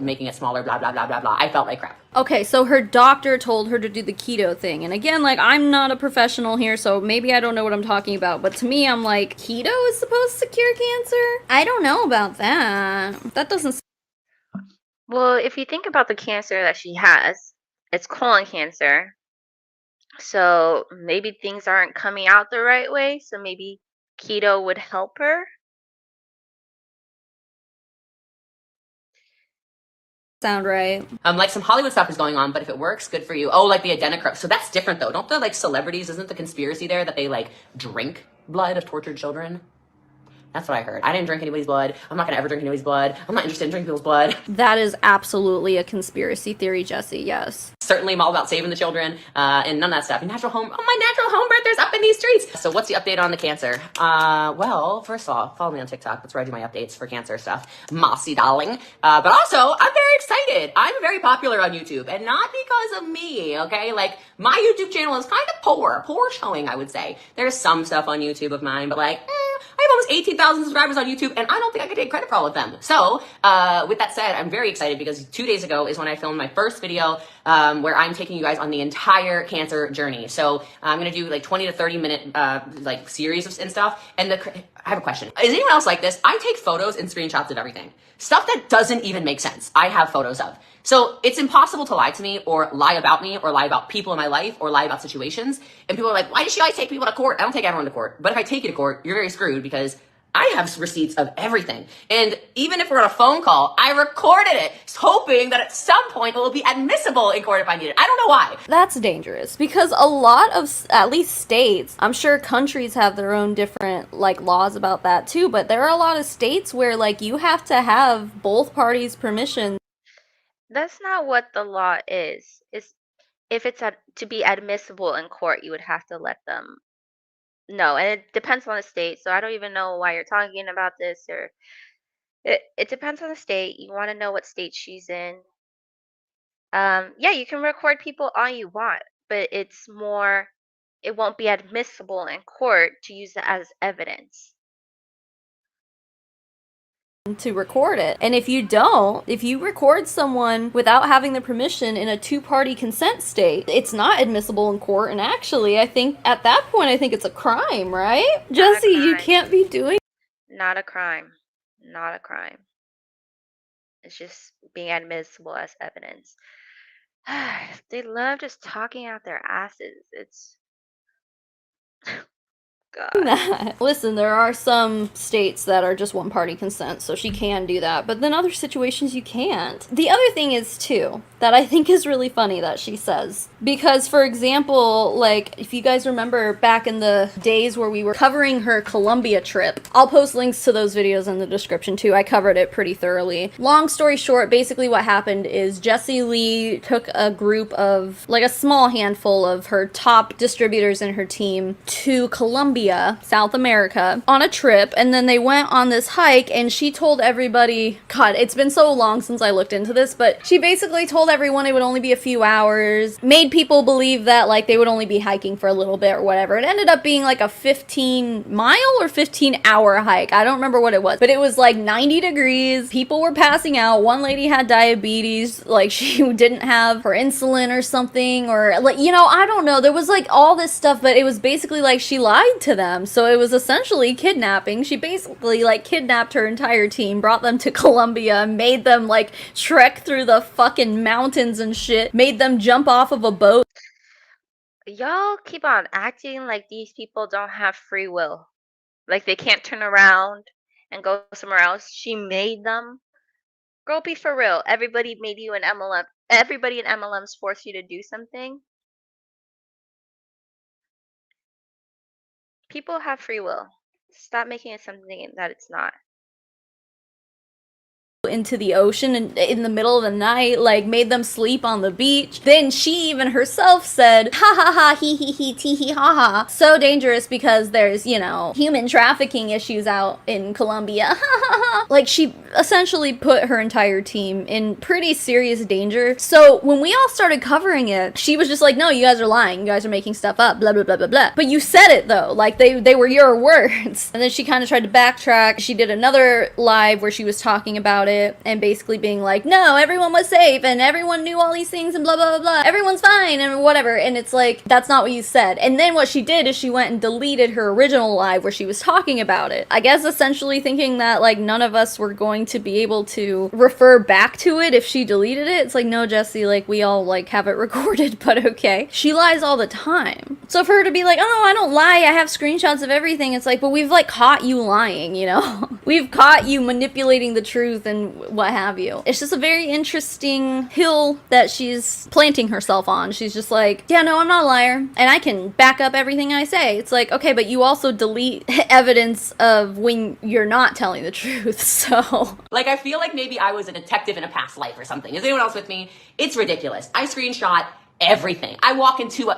making it smaller, blah, blah, blah, blah, blah. I felt like crap. Okay, so her doctor told her to do the keto thing. And again, like, I'm not a professional here, so maybe I don't know what I'm talking about. But to me, I'm like, keto is supposed to cure cancer? I don't know about that. That doesn't... Well, if you think about the cancer that she has, it's colon cancer. So maybe things aren't coming out the right way. So maybe keto would help her. sound right. Like some Hollywood stuff is going on, but if it works, good for you. Oh, like the adenocarcinoma. So that's different though. Don't the, like, celebrities, isn't the conspiracy there that they, like, drink blood of tortured children? That's what I heard. I didn't drink anybody's blood. I'm not gonna ever drink anybody's blood. I'm not interested in drinking people's blood. That is absolutely a conspiracy theory, Jesse, yes. Certainly, I'm all about saving the children and none of that stuff. My natural home birthers up in these streets. So what's the update on the cancer? Well, first of all, follow me on TikTok. That's where I do my updates for cancer stuff. Mossy darling. But also, I'm very excited. I'm very popular on YouTube, and not because of me, okay? Like, my YouTube channel is kind of poor showing, I would say. There's some stuff on YouTube of mine, but like, I have almost 18,000 subscribers on YouTube, and I don't think I can take credit for all of them. So, with that said, I'm very excited because 2 days ago is when I filmed my first video where I'm taking you guys on the entire cancer journey. So, I'm gonna do like 20 to 30 minute like series and stuff. And I have a question. Is anyone else like this? I take photos and screenshots of everything. Stuff that doesn't even make sense. I have photos of. So it's impossible to lie to me or lie about me or lie about people in my life or lie about situations. And people are like, why does she always take people to court? I don't take everyone to court. But if I take you to court, you're very screwed because I have receipts of everything. And even if we're on a phone call, I recorded it, hoping that at some point it will be admissible in court if I need it. I don't know why. That's dangerous because a lot of, at least states, I'm sure countries have their own different like laws about that too, but there are a lot of states where like you have to have both parties' permission. That's not what the law is. It's if it's to be admissible in court, you would have to let them know. And it depends on the state. So I don't even know why you're talking about this or it depends on the state. You want to know what state she's in. Yeah, you can record people all you want, but it's more it won't be admissible in court to use it as evidence. To record it. And if you record someone without having the permission in a two-party consent state, it's not admissible in court. And actually, I think at that point, I think it's a crime, right? Jesse, you can't be doing. Not a crime. Not a crime. It's just being admissible as evidence. They love just talking out their asses. It's God. Listen, there are some states that are just one-party consent, so she can do that, but then other situations you can't. The other thing is, too, that I think is really funny that she says, because, for example, like, if you guys remember back in the days where we were covering her Colombia trip, I'll post links to those videos in the description, too. I covered it pretty thoroughly. Long story short, basically what happened is Jessie Lee took a group of, like, a small handful of her top distributors in her team to Colombia, South America, on a trip, and then they went on this hike, and she told everybody, God, it's been so long since I looked into this, but she basically told everyone it would only be a few hours, made people believe that, like, they would only be hiking for a little bit or whatever. It ended up being like a 15-mile or 15-hour hike. I don't remember what it was, but it was like 90 degrees, people were passing out, one lady had diabetes, like, she didn't have her insulin or something, or, like, you know, I don't know, there was, like, all this stuff, but it was basically like she lied to them. So it was essentially kidnapping. She basically like kidnapped her entire team, brought them to Colombia, made them like trek through the fucking mountains and shit, made them jump off of a boat. Y'all keep on acting like these people don't have free will. Like they can't turn around and go somewhere else. She made them. Girl, be for real. Everybody made you an MLM. Everybody in MLMs forced you to do something. People have free will. Stop making it something that it's not. Into the ocean in the middle of the night, like made them sleep on the beach. Then she even herself said, ha ha ha, he tee hee ha ha. So dangerous because there's, you know, human trafficking issues out in Colombia. Ha ha ha. Like she essentially put her entire team in pretty serious danger. So when we all started covering it, she was just like, no, you guys are lying. You guys are making stuff up, blah, blah, blah, blah, blah. But you said it though, like they were your words. And then she kind of tried to backtrack. She did another live where she was talking about it and basically being like, no, everyone was safe and everyone knew all these things and blah, blah, blah, blah. Everyone's fine and whatever. And it's like, that's not what you said. And then what she did is she went and deleted her original live where she was talking about it. I guess essentially thinking that like none of us were going to be able to refer back to it if she deleted it. It's like, no, Jessie, like we all like have it recorded, but okay. She lies all the time. So for her to be like, oh no, I don't lie, I have screenshots of everything. It's like, but we've like caught you lying, you know? We've caught you manipulating the truth and and what have you. It's just a very interesting hill that she's planting herself on. She's just like, yeah, no, I'm not a liar, and I can back up everything I say. It's like, okay, but you also delete evidence of when you're not telling the truth, so. Like, I feel like maybe I was a detective in a past life or something. Is anyone else with me? It's ridiculous. I screenshot everything. I walk into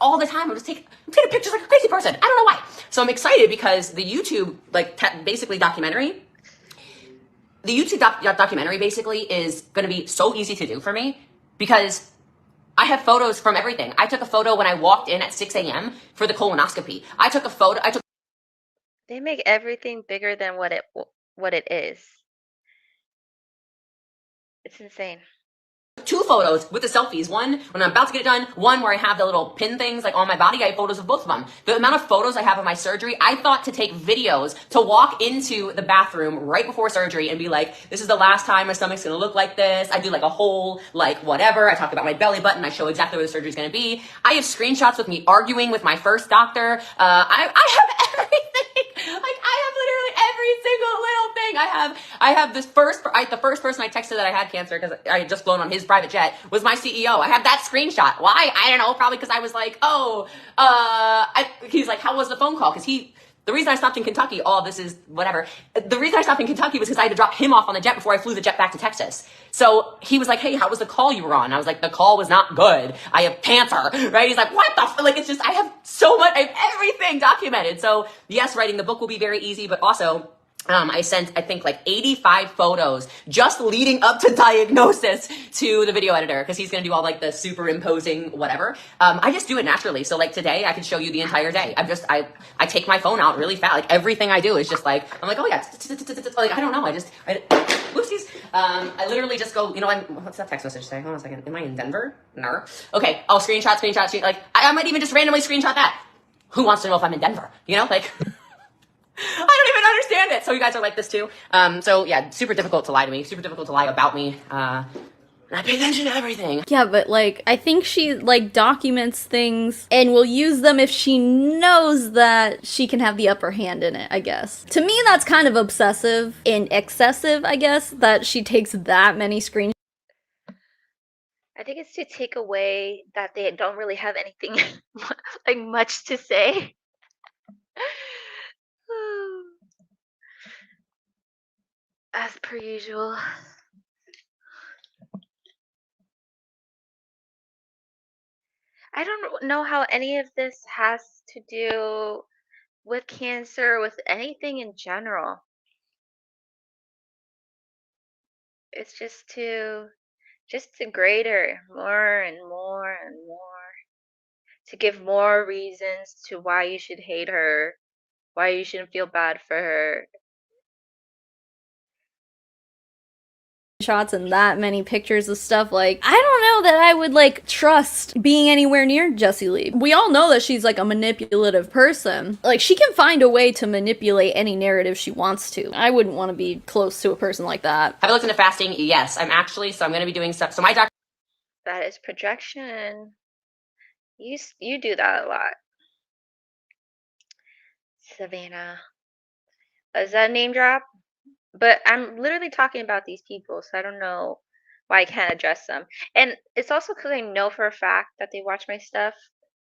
all the time. I'm taking pictures like a crazy person. I don't know why. So I'm excited because the YouTube, basically documentary, the YouTube documentary basically is going to be so easy to do for me because I have photos from everything. I took a photo when I walked in at 6 a.m. for the colonoscopy. They make everything bigger than what it is. It's insane. 2 photos with the selfies. One when I'm about to get it done, one where I have the little pin things like on my body. I have photos of both of them. The amount of photos I have of my surgery, I thought to take videos to walk into the bathroom right before surgery and be like, this is the last time my stomach's gonna look like this. I do like a whole, whatever. I talk about my belly button. I show exactly where the surgery's gonna be. I have screenshots with me arguing with my first doctor. I have everything. I have literally every single little thing. I have the first person I texted that I had cancer because I had just flown on his private jet was my CEO. I have that screenshot. Why? I don't know. Probably because I was like, he's like, how was the phone call? Because the reason I stopped in Kentucky, this is whatever. The reason I stopped in Kentucky was because I had to drop him off on the jet before I flew the jet back to Texas. So he was like, hey, how was the call you were on? I was like, the call was not good. I have cancer, right? He's like, what the it's just, I have so much, I have everything documented. So yes, writing the book will be very easy, but also, I sent, I think 85 photos just leading up to diagnosis to the video editor because he's going to do all the superimposing whatever. I just do it naturally. So today I could show you the entire day. I take my phone out really fast. Everything I do is just I'm like, oh yeah, I don't know. Whoopsies. I literally just go, what's that text message say? Hold on a second. Am I in Denver? No. Okay. I'll screenshot. I might even just randomly screenshot that. Who wants to know if I'm in Denver? I don't even understand it. So you guys are like this too. So yeah, super difficult to lie to me. Super difficult to lie about me. And I pay attention to everything. Yeah, but I think she documents things and will use them if she knows that she can have the upper hand in it, I guess. To me, that's kind of obsessive and excessive, I guess, that she takes that many screenshots. I think it's to take away that they don't really have anything much to say. As per usual. I don't know how any of this has to do with cancer, with anything in general. It's just to degrade her more and more and more. To give more reasons to why you should hate her, why you shouldn't feel bad for her. Shots and that many pictures of stuff, I don't know that I would trust being anywhere near Jessie Lee. We all know that she's a manipulative person. She can find a way to manipulate any narrative she wants to. I wouldn't want to be close to a person like that. Have I looked into fasting? Yes, I'm actually, so I'm going to be doing stuff. So my doctor. That is projection. You do that a lot. Savannah. Is that a name drop? But I'm literally talking about these people, so I don't know why I can't address them. And it's also because I know for a fact that they watch my stuff.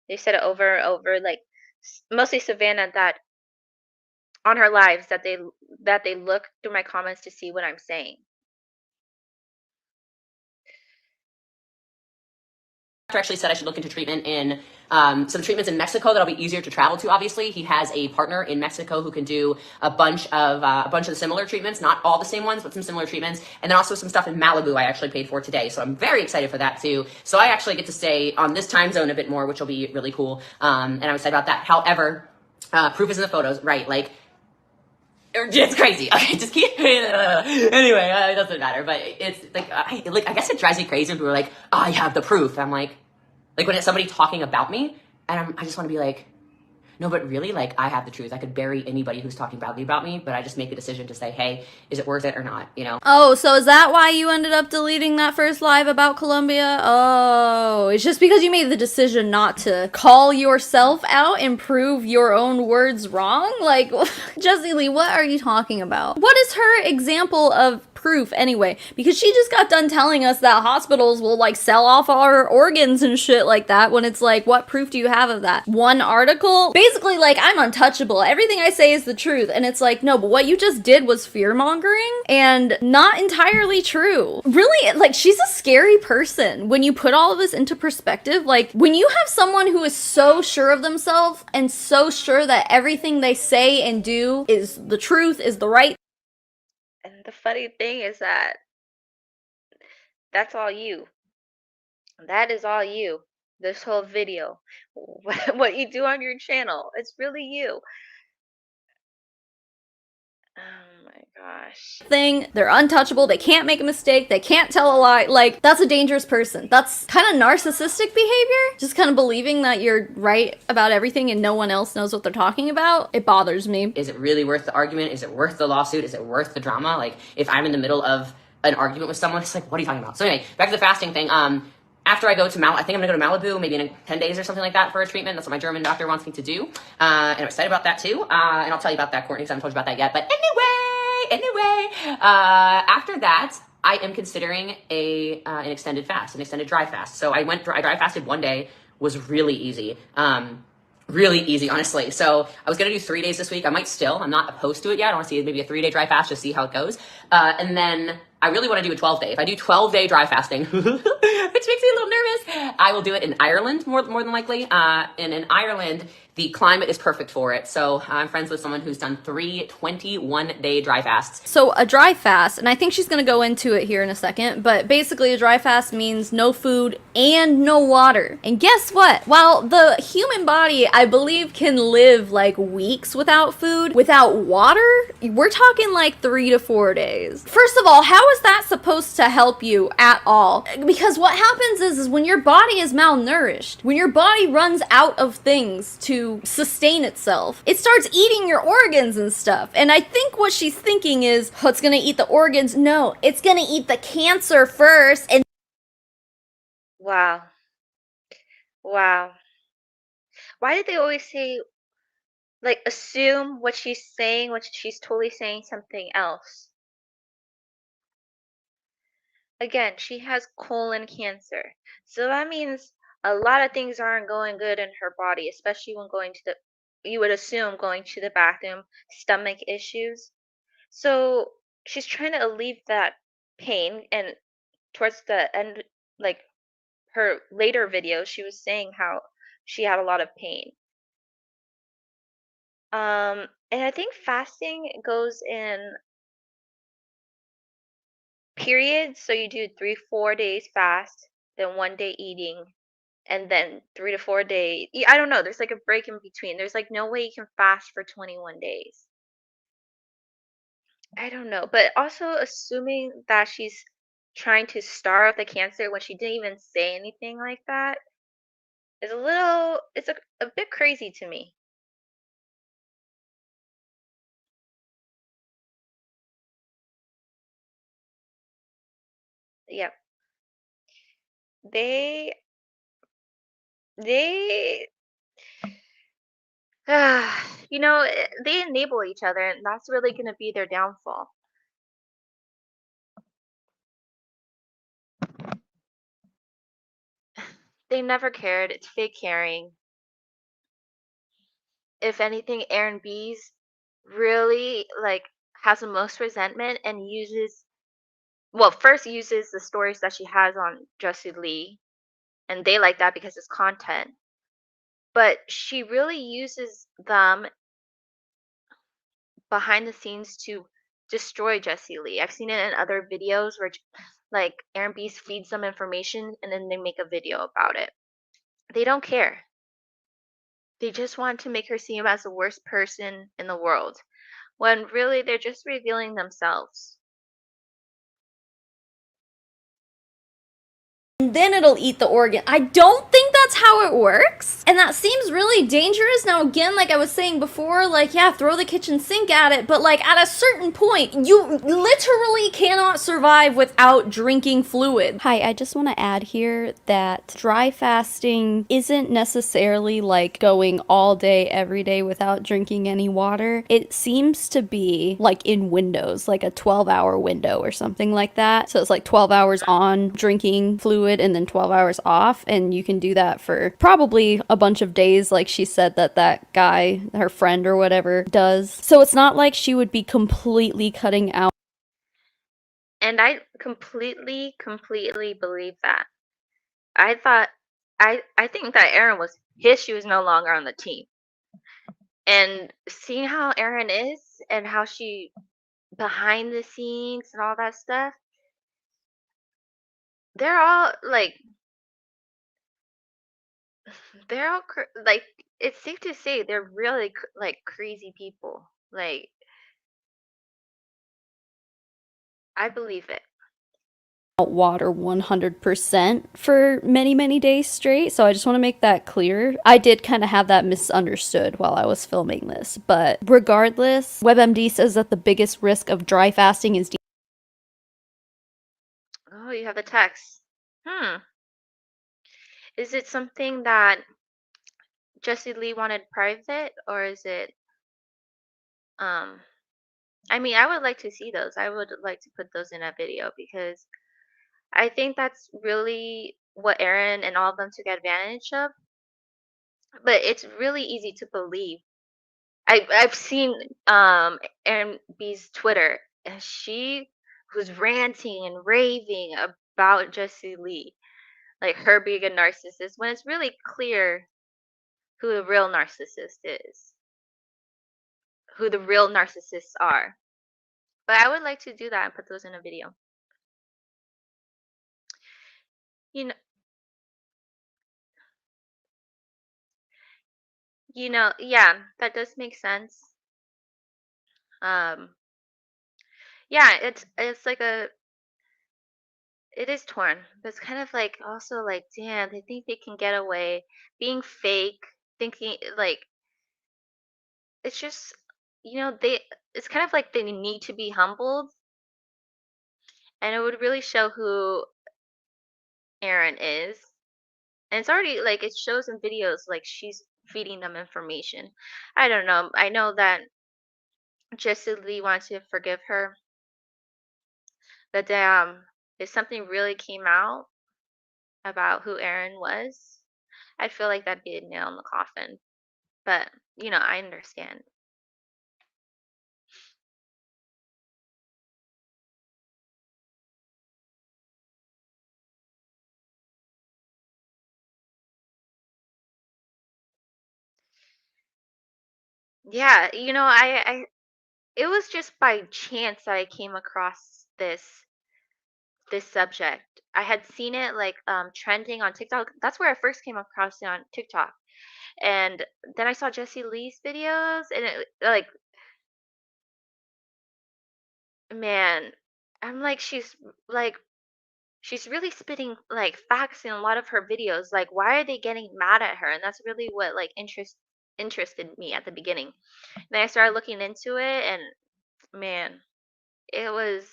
They said it over and over, mostly Savannah, that on her lives that they look through my comments to see what I'm saying. Actually said I should look into treatment in some treatments in Mexico that'll be easier to travel to. Obviously, he has a partner in Mexico who can do a bunch of the similar treatments, not all the same ones, but some similar treatments, and then also some stuff in Malibu I actually paid for today. So I'm very excited for that too. So I actually get to stay on this time zone a bit more, which will be really cool. And I'm excited about that. However, proof is in the photos, right? It's crazy. Okay, just keep. Anyway, it doesn't matter. But it's I guess it drives me crazy when people are like, "I have the proof." I'm like when it's somebody talking about me, and I just want to be like, no, but really, I have the truth. I could bury anybody who's talking badly about me, but I just make a decision to say, hey, is it worth it or not? Oh, so is that why you ended up deleting that first live about Colombia? Oh, it's just because you made the decision not to call yourself out and prove your own words wrong? Jessie Lee, what are you talking about? What is her example of proof anyway? Because she just got done telling us that hospitals will like sell off our organs and shit like that, when it's like, what proof do you have of that? One article? Basically, like, I'm untouchable. Everything I say is the truth. And it's like, no, but what you just did was fear mongering and not entirely true. Really, like, she's a scary person when you put all of this into perspective. Like, when you have someone who is so sure of themselves and so sure that everything they say and do is the truth, is the right. And the funny thing is that that's all you. That is all you. This whole video. What you do on your channel. It's really you. Oh my gosh. Thing. They're untouchable. They can't make a mistake. They can't tell a lie. Like, that's a dangerous person. That's kind of narcissistic behavior. Just kind of believing that you're right about everything and no one else knows what they're talking about. It bothers me. Is it really worth the argument? Is it worth the lawsuit? Is it worth the drama? Like, if I'm in the middle of an argument with someone, it's like, what are you talking about? So anyway, back to the fasting thing. After I go to I think I'm gonna go to Malibu maybe in 10 days or something like that for a treatment. That's what my German doctor wants me to do. And I'm excited about that too. And I'll tell you about that, Courtney, because I haven't told you about that yet. But anyway, after that, I am considering an extended fast, an extended dry fast. So I dry fasted one day, was really easy. Really easy, honestly. So I was gonna do 3 days this week. I might still. I'm not opposed to it yet. I want to see maybe a 3-day dry fast, just see how it goes. And then I really want to do a 12-day. If I do 12-day dry fasting, which makes me a little nervous, I will do it in Ireland more than likely. And in Ireland, the climate is perfect for it. So I'm friends with someone who's done 3 21-day dry fasts. So a dry fast, and I think she's going to go into it here in a second, but basically a dry fast means no food and no water. And guess what? While the human body, I believe, can live like weeks without food, without water, we're talking like 3 to 4 days. First of all, how is that supposed to help you at all? Because what happens is when your body is malnourished, when your body runs out of things to sustain itself, it starts eating your organs and stuff. And I think what she's thinking is, oh, it's gonna eat the organs. No, it's gonna eat the cancer first. And Wow. Wow. Why did they always say, like, assume what she's saying when she's totally saying something else? Again, she has colon cancer. So that means a lot of things aren't going good in her body, especially when going to you would assume going to the bathroom, stomach issues. So she's trying to alleviate that pain. And towards the end, like her later videos, she was saying how she had a lot of pain. And I think fasting goes in periods. So you do 3 4 days fast, then 1 day eating, and then 3 to 4 days. I don't know. There's like a break in between. There's like no way you can fast for 21 days. I don't know. But also assuming that she's trying to starve the cancer when she didn't even say anything like that is it's a bit crazy to me. Yep. They they they enable each other, and that's really going to be their downfall. They never cared. It's fake caring. If anything, Aaron B's really like has the most resentment and first uses the stories that she has on Jessie Lee, and they like that because it's content. But she really uses them behind the scenes to destroy Jessie Lee. I've seen it in other videos where like Aaron Beast feeds them information and then they make a video about it. They don't care. They just want to make her seem as the worst person in the world, when really they're just revealing themselves. then it'll eat the organ. I don't think that's how it works. And that seems really dangerous. Now, again, like I was saying before, like, yeah, throw the kitchen sink at it, but like at a certain point, you literally cannot survive without drinking fluid. Hi, I just want to add here that dry fasting isn't necessarily like going all day, every day without drinking any water. It seems to be like in windows, like a 12-hour window or something like that. So it's like 12 hours on drinking fluid and then 12 hours off, and you can do that for probably a bunch of days, like she said that guy, her friend or whatever, does. So it's not like she would be completely cutting out. And I completely believe that. I think that Erin was pissed she was no longer on the team. And seeing how Erin is and how she behind the scenes and all that stuff, they're all like like it's safe to say they're really like crazy people. Like I believe it. Water 100% for many days straight, so I just want to make that clear. I did kind of have that misunderstood while I was filming this, but regardless, WebMD says that the biggest risk of dry fasting is Oh, you have the text. Is it something that Jesse Lee wanted private, or is it um I mean, I would like to see those. I would like to put those in a video because I think that's really what Aaron and all of them took advantage of. But it's really easy to believe. I've seen Aaron B's Twitter, and she was ranting and raving about Jesse Lee, like her being a narcissist, when it's really clear who the real narcissist is, who the real narcissists are. But I would like to do that and put those in a video. You know, yeah, that does make sense. Um, yeah, it's like it is torn, but it's kind of like also like, damn, they think they can get away being fake, thinking like it's just, it's kind of like they need to be humbled, and it would really show who Aaron is. And it's already like it shows in videos like she's feeding them information. I don't know. I know that Jessie Lee wants to forgive her, but if something really came out about who Aaron was, I feel like that'd be a nail in the coffin. But, I understand. Yeah, it was just by chance that I came across this subject. I had seen it like trending on TikTok. That's where I first came across it on TikTok. And then I saw Jessie Lee's videos, and it like, man, I'm like like she's really spitting like facts in a lot of her videos. Like, why are they getting mad at her? And that's really what like interested me at the beginning. Then I started looking into it, and man, it was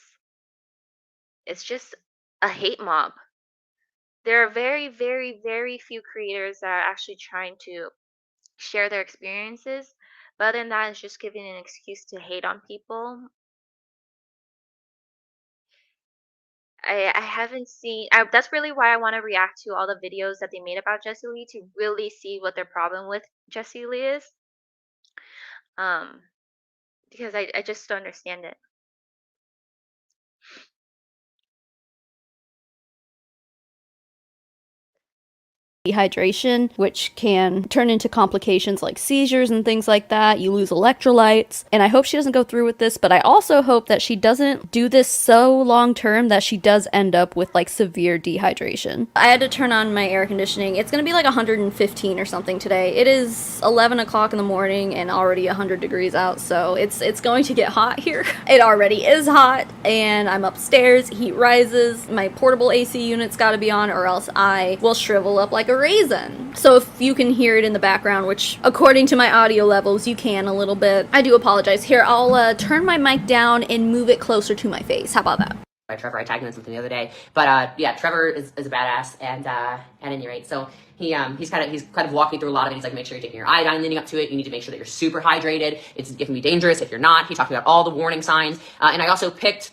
it's just a hate mob. There are very few creators that are actually trying to share their experiences, but other than that, it's just giving an excuse to hate on people. I haven't seen. That's really why I want to react to all the videos that they made about Jessie Lee to really see what their problem with Jessie Lee is. Um, because I just don't understand it. dehydration, which can turn into complications like seizures and things like that. You lose electrolytes. And I hope she doesn't go through with this, but I also hope that she doesn't do this so long term that she does end up with like severe dehydration. I had to turn on my air conditioning. It's gonna be like 115 or something today. It is 11 o'clock in the morning and already 100 degrees out, so it's going to get hot here. It already is hot, and I'm upstairs, heat rises, my portable AC unit's gotta be on or else I will shrivel up like a raisin. So if you can hear it in the background, which according to my audio levels you can a little bit, I do apologize. Here, I'll turn my mic down and move it closer to my face. How about that? By Trevor, I tagged him in something the other day, but yeah, Trevor is a badass, and at any rate, so he's kind of walking through a lot of it. He's like, make sure you're taking your iodine leading up to it. You need to make sure that you're super hydrated. It can be dangerous if you're not. He talked about all the warning signs, and I also picked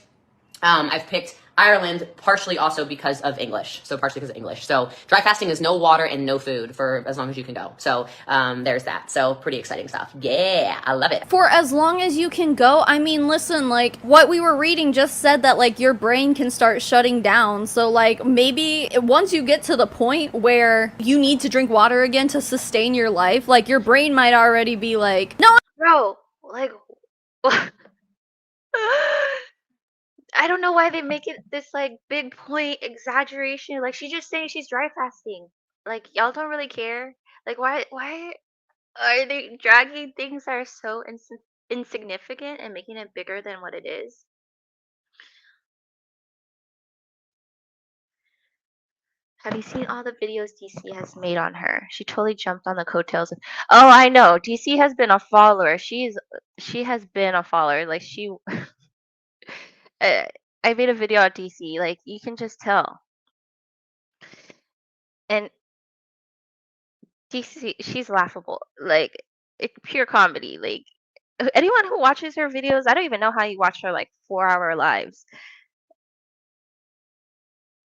I've picked Ireland partially also because of English. So partially because of English. So dry fasting is no water and no food for as long as you can go. So there's that. So pretty exciting stuff. Yeah, I love it. For as long as you can go, I mean, listen, like, what we were reading just said that, like, your brain can start shutting down. So, like, maybe once you get to the point where you need to drink water again to sustain your life, like, your brain might already be like, no. Bro, like, I don't know why they make it this like big point exaggeration. Like she's just saying she's dry fasting. Like y'all don't really care. Like why are they dragging things that are so insignificant and making it bigger than what it is? Have you seen all the videos DC has made on her? She totally jumped on the coattails of, oh, I know. DC has been a follower. She has been a follower. Like she uh, I made a video on DC. Like you can just tell. And she's laughable. Like pure comedy. Like anyone who watches her videos, I don't even know how you watch her like 4-hour lives.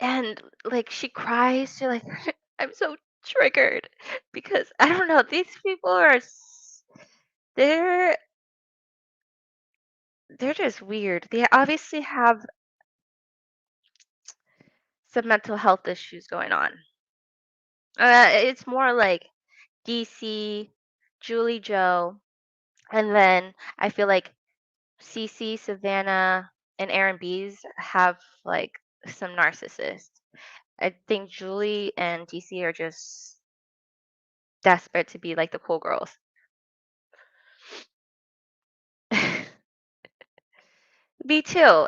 And like she cries. She's like, I'm so triggered because I don't know. These people are they're they're just weird. They obviously have some mental health issues going on. It's more like DC, Julie Joe, and then I feel like CC, Savannah, and Aaron B's have like some narcissists. I think Julie and DC are just desperate to be like the cool girls. Me too.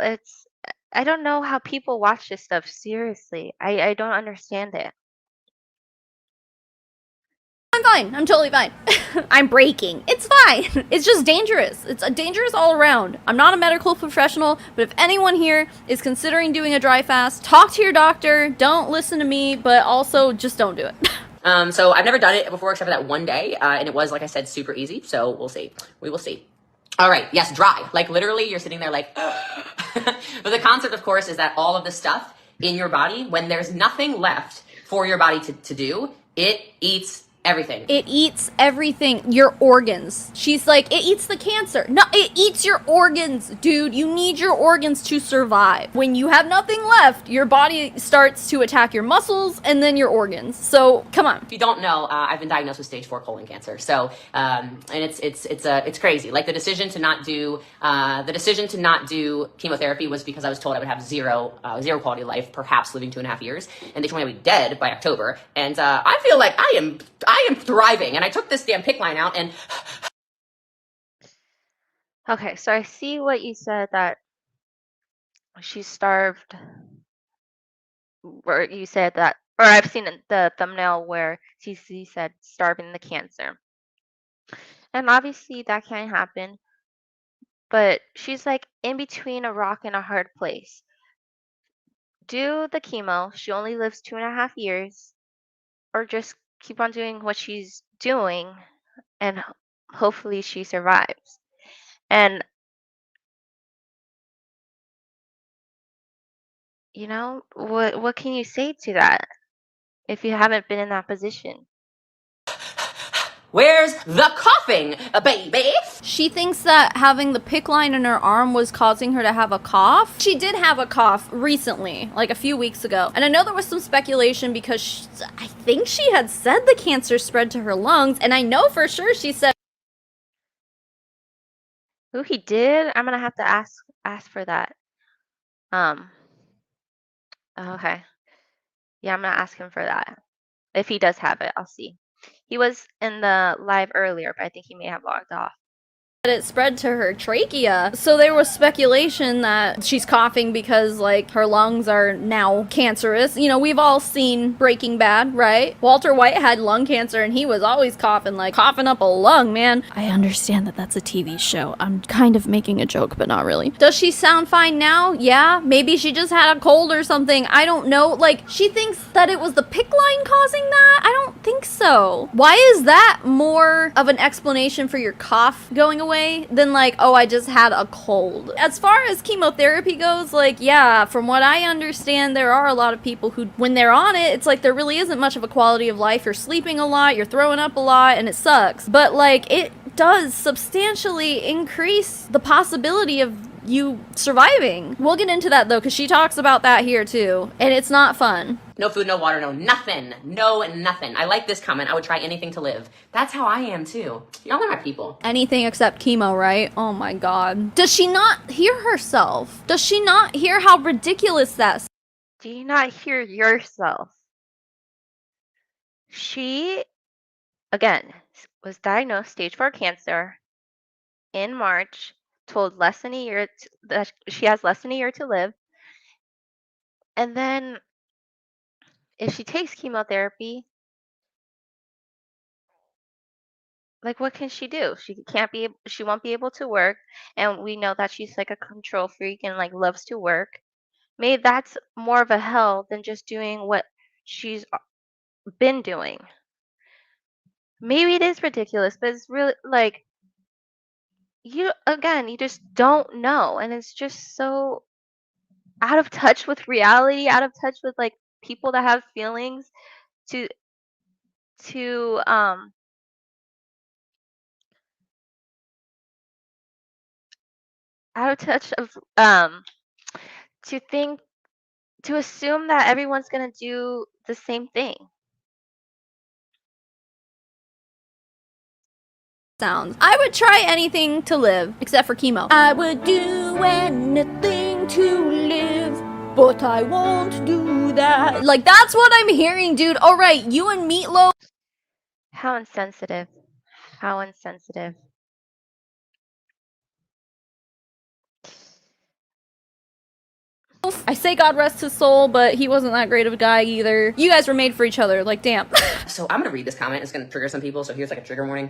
I don't know how people watch this stuff seriously. I don't understand it. I'm fine. I'm totally fine. I'm breaking. It's fine. It's just dangerous. It's dangerous all around. I'm not a medical professional, but if anyone here is considering doing a dry fast, talk to your doctor. Don't listen to me, but also just don't do it. So I've never done it before except for that one day, and it was, like I said, super easy. So we'll see. We will see. All right. Yes, dry. Like literally, you're sitting there like. But the concept, of course, is that all of the stuff in your body, when there's nothing left for your body to do, it eats everything. It eats everything. Your organs. She's like, it eats the cancer. No, it eats your organs, dude. You need your organs to survive. When you have nothing left, your body starts to attack your muscles and then your organs. So come on. If you don't know, I've been diagnosed with stage 4 colon cancer. So, and it's crazy. Like the decision to not do chemotherapy was because I was told I would have zero quality of life, perhaps living 2.5 years, and they told me I'd be dead by October. And I feel like I am thriving, and I took this damn PICC line out and. Okay, so I see what you said that she's starved, or you said that, or I've seen the thumbnail where CC said starving the cancer. And obviously that can happen, but she's like in between a rock and a hard place. Do the chemo, she only lives 2.5 years, or just keep on doing what she's doing and hopefully she survives. And you know, what can you say to that if you haven't been in that position? Where's the coughing, baby? She thinks that having the PICC line in her arm was causing her to have a cough. She did have a cough recently, like a few weeks ago. And I know there was some speculation because I think she had said the cancer spread to her lungs. And I know for sure she said Who he did? I'm gonna have to ask for that. Okay. Yeah, I'm gonna ask him for that. If he does have it, I'll see. He was in the live earlier, but I think he may have logged off. it spread to her trachea. So there was speculation that she's coughing because, like, her lungs are now cancerous. You know, we've all seen Breaking Bad, right? Walter White had lung cancer and he was always coughing, like, coughing up a lung, man. I understand that that's a TV show. I'm kind of making a joke, but not really. Does she sound fine now? Yeah. Maybe she just had a cold or something. I don't know. Like, she thinks that it was the PICC line causing that? I don't think so. Why is that more of an explanation for your cough going away than like, oh, I just had a cold? As far as chemotherapy goes, like, yeah, from what I understand, there are a lot of people who, when they're on it, it's like there really isn't much of a quality of life. You're sleeping a lot, you're throwing up a lot, and it sucks. But like, it does substantially increase the possibility of you surviving. We'll get into that though, because she talks about that here too, and it's not fun. No food, no water, no nothing. No nothing. I like this comment. I would try anything to live. That's how I am too. Y'all are my people. Anything except chemo, right? Oh my god. Does she not hear herself? Does she not hear how ridiculous that? Do you not hear yourself? She, again, was diagnosed stage 4 cancer in March, told less than a year that she has less than a year to live. And then if she takes chemotherapy, like what can she do? She won't be able to work, and we know that she's like a control freak and like loves to work. Maybe that's more of a hell than just doing what she's been doing. Maybe it is ridiculous, but it's really like you just don't know, and it's just so out of touch with reality, out of touch with like people that have feelings to to out of touch of to think to assume that everyone's going to do the same thing. Sounds. I would try anything to live, except for chemo. I would do anything to live, but I won't do that. Like, that's what I'm hearing, dude. All right, you and Meatloaf. How insensitive. How insensitive. I say God rest his soul, but he wasn't that great of a guy either. You guys were made for each other, like, damn. So I'm gonna read this comment. It's gonna trigger some people. So here's like a trigger warning.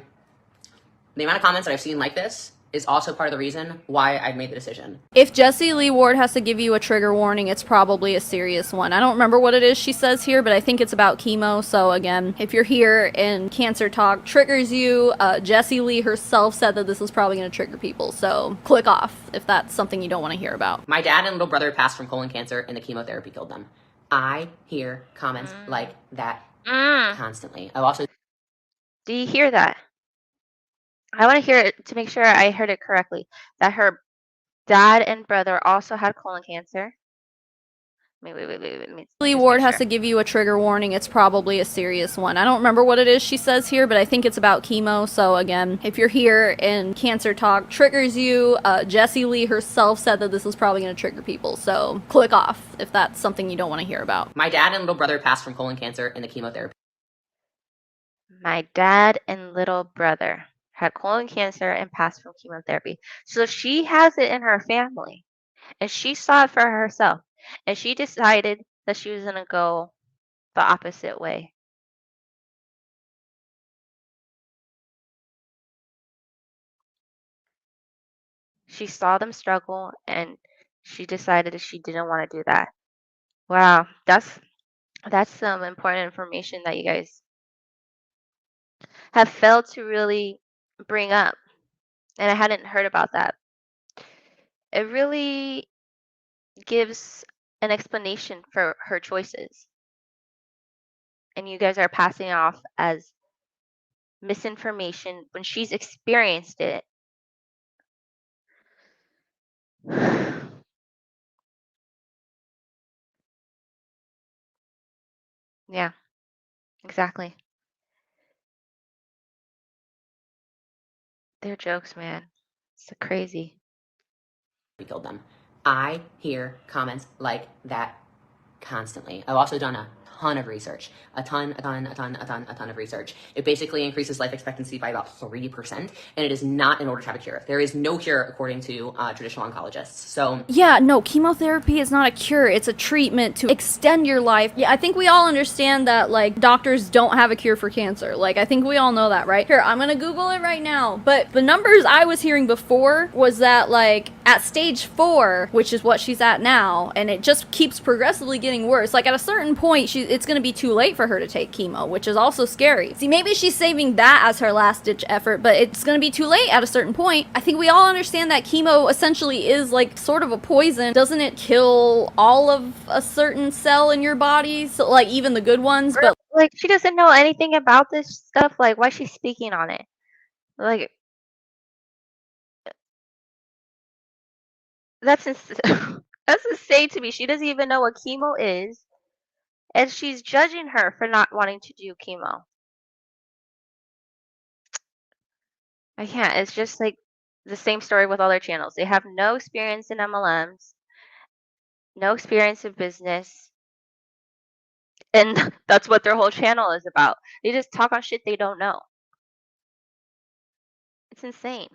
The amount of comments that I've seen like this is also part of the reason why I made the decision. If Jessie Lee Ward has to give you a trigger warning, it's probably a serious one. I don't remember what it is she says here, but I think it's about chemo. So again, if you're here and cancer talk triggers you, Jessie Lee herself said that this is probably going to trigger people. So click off if that's something you don't want to hear about. My dad and little brother passed from colon cancer and the chemotherapy killed them. I hear comments like that constantly. I've also... Do you hear that? I want to hear it to make sure I heard it correctly. That her dad and brother also had colon cancer. Wait. Lee Ward has to give you a trigger warning. It's probably a serious one. I don't remember what it is she says here, but I think it's about chemo. So again, if you're here and cancer talk triggers you, Jessie Lee herself said that this is probably going to trigger people. So click off if that's something you don't want to hear about. My dad and little brother passed from colon cancer and the chemotherapy. My dad and little brother had colon cancer and passed from chemotherapy. So she has it in her family, and she saw it for herself, and she decided that she was going to go the opposite way. She saw them struggle, and she decided that she didn't want to do that. Wow, that's some important information that you guys have failed to really bring up, and I hadn't heard about that. It really gives an explanation for her choices, and you guys are passing off as misinformation when she's experienced it. Yeah, exactly. They're jokes, man. It's crazy. We killed them. I hear comments like that constantly. I've also done a ton of research, a ton of research. It basically increases life expectancy by about 3%, and it is not in order to have a cure. There is no cure according to traditional oncologists. So yeah, no, chemotherapy is not a cure. It's a treatment to extend your life. Yeah, I think we all understand that, like, doctors don't have a cure for cancer. Like, I think we all know that, right? Here, I'm gonna Google it right now. But the numbers I was hearing before was that, like, at stage 4, which is what she's at now, and it just keeps progressively getting worse. Like, at a certain point, it's gonna be too late for her to take chemo, which is also scary. See, maybe she's saving that as her last-ditch effort, but it's gonna be too late at a certain point. I think we all understand that chemo essentially is, like, sort of a poison. Doesn't it kill all of a certain cell in your body? So, like, even the good ones, but Like, she doesn't know anything about this stuff. Like, why is she speaking on it? Like, that's that's insane to me. She doesn't even know what chemo is, and she's judging her for not wanting to do chemo. I can't. It's just like the same story with all their channels. They have no experience in MLMs, no experience in business, and that's what their whole channel is about. They just talk on shit they don't know. It's insane.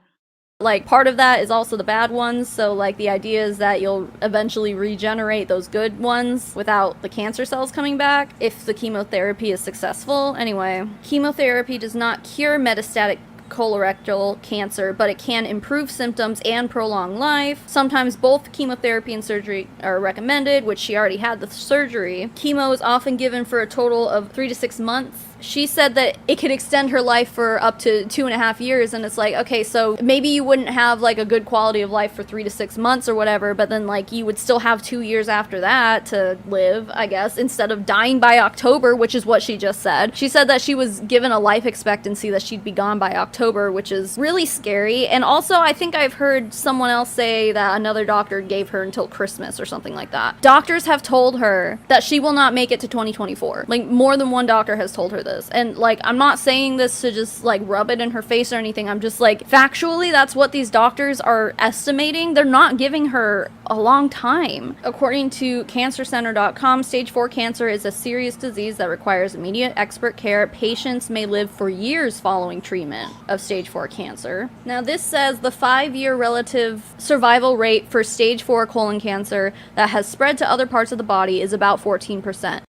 like, part of that is also the bad ones. So, like, the idea is that you'll eventually regenerate those good ones without the cancer cells coming back if the chemotherapy is successful. Anyway, chemotherapy does not cure metastatic colorectal cancer, but it can improve symptoms and prolong life. Sometimes both chemotherapy and surgery are recommended, which she already had the surgery. Chemo is often given for a total of 3 to 6 months. She said that it could extend her life for up to 2.5 years, and it's like, okay, so maybe you wouldn't have, like, a good quality of life for 3 to 6 months or whatever, but then, like, you would still have 2 years after that to live, I guess, instead of dying by October, which is what she just said. She said that she was given a life expectancy that she'd be gone by October, which is really scary. And also, I think I've heard someone else say that another doctor gave her until Christmas or something like that. Doctors have told her that she will not make it to 2024. Like, more than one doctor has told her this. And, like, I'm not saying this to just, like, rub it in her face or anything. I'm just, like, factually, that's what these doctors are estimating. They're not giving her a long time. According to cancercenter.com, stage 4 cancer is a serious disease that requires immediate expert care. Patients may live for years following treatment of stage 4 cancer. Now, this says the 5-year relative survival rate for stage 4 colon cancer that has spread to other parts of the body is about 14%.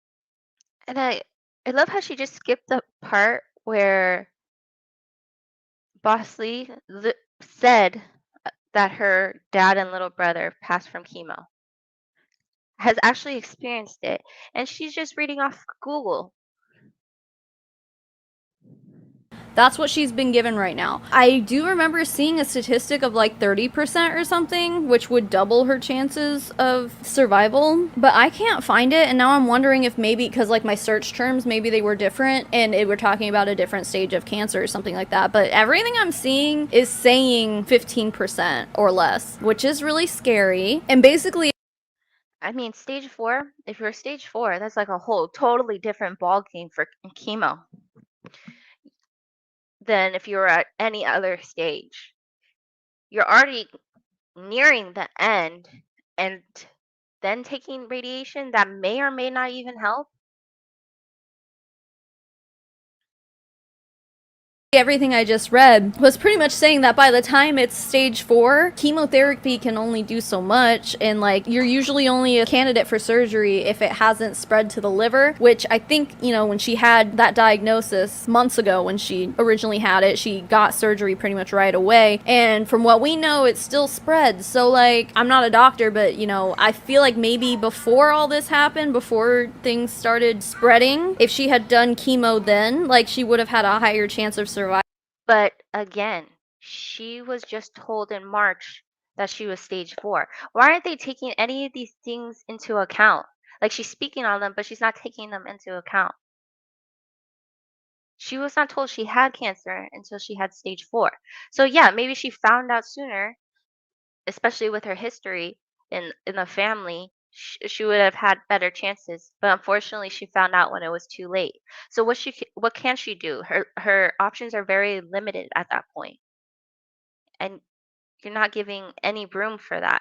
And I love how she just skipped the part where Boss Lee said that her dad and little brother passed from chemo, has actually experienced it, and she's just reading off Google. That's what she's been given right now. I do remember seeing a statistic of like 30% or something, which would double her chances of survival, but I can't find it, and now I'm wondering if maybe, because like my search terms, maybe they were different, and we're talking about a different stage of cancer or something like that, but everything I'm seeing is saying 15% or less, which is really scary, and basically I mean, stage 4, if you're stage 4, that's like a whole totally different ball game for chemo than if you were at any other stage. You're already nearing the end, and then taking radiation that may or may not even help. everything I just read was pretty much saying that by the time it's stage 4, chemotherapy can only do so much, and like you're usually only a candidate for surgery if it hasn't spread to the liver, which I think, you know, when she had that diagnosis months ago when she originally had it, she got surgery pretty much right away, and from what we know, it still spreads. So like, I'm not a doctor, but you know, I feel like maybe before all this happened, before things started spreading, if she had done chemo then, like she would have had a higher chance of survival. But again, she was just told in March that she was stage 4. Why aren't they taking any of these things into account? Like, she's speaking on them, but she's not taking them into account. She was not told she had cancer until she had stage 4. So yeah, maybe she found out sooner, especially with her history in the family. She would have had better chances, but unfortunately, she found out when it was too late. So what can she do? Her options are very limited at that point, and you're not giving any room for that.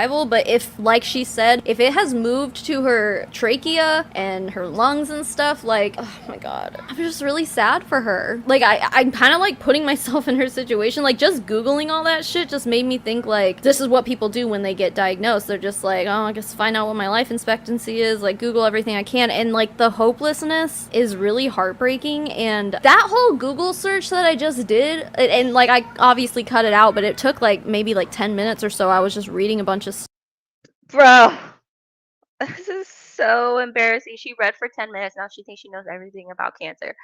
But if, like she said, if it has moved to her trachea and her lungs and stuff, like, oh my god, I'm just really sad for her. Like, I'm kind of like putting myself in her situation. Like, just Googling all that shit just made me think, like, this is what people do when they get diagnosed. They're just like, oh, I guess find out what my life expectancy is, like, Google everything I can. And, like, the hopelessness is really heartbreaking. And that whole Google search that I just did, and like, I obviously cut it out, but it took, like, maybe like 10 minutes or so. I was just reading a bunch of Bro, this is so embarrassing. She read for 10 minutes. Now she thinks she knows everything about cancer.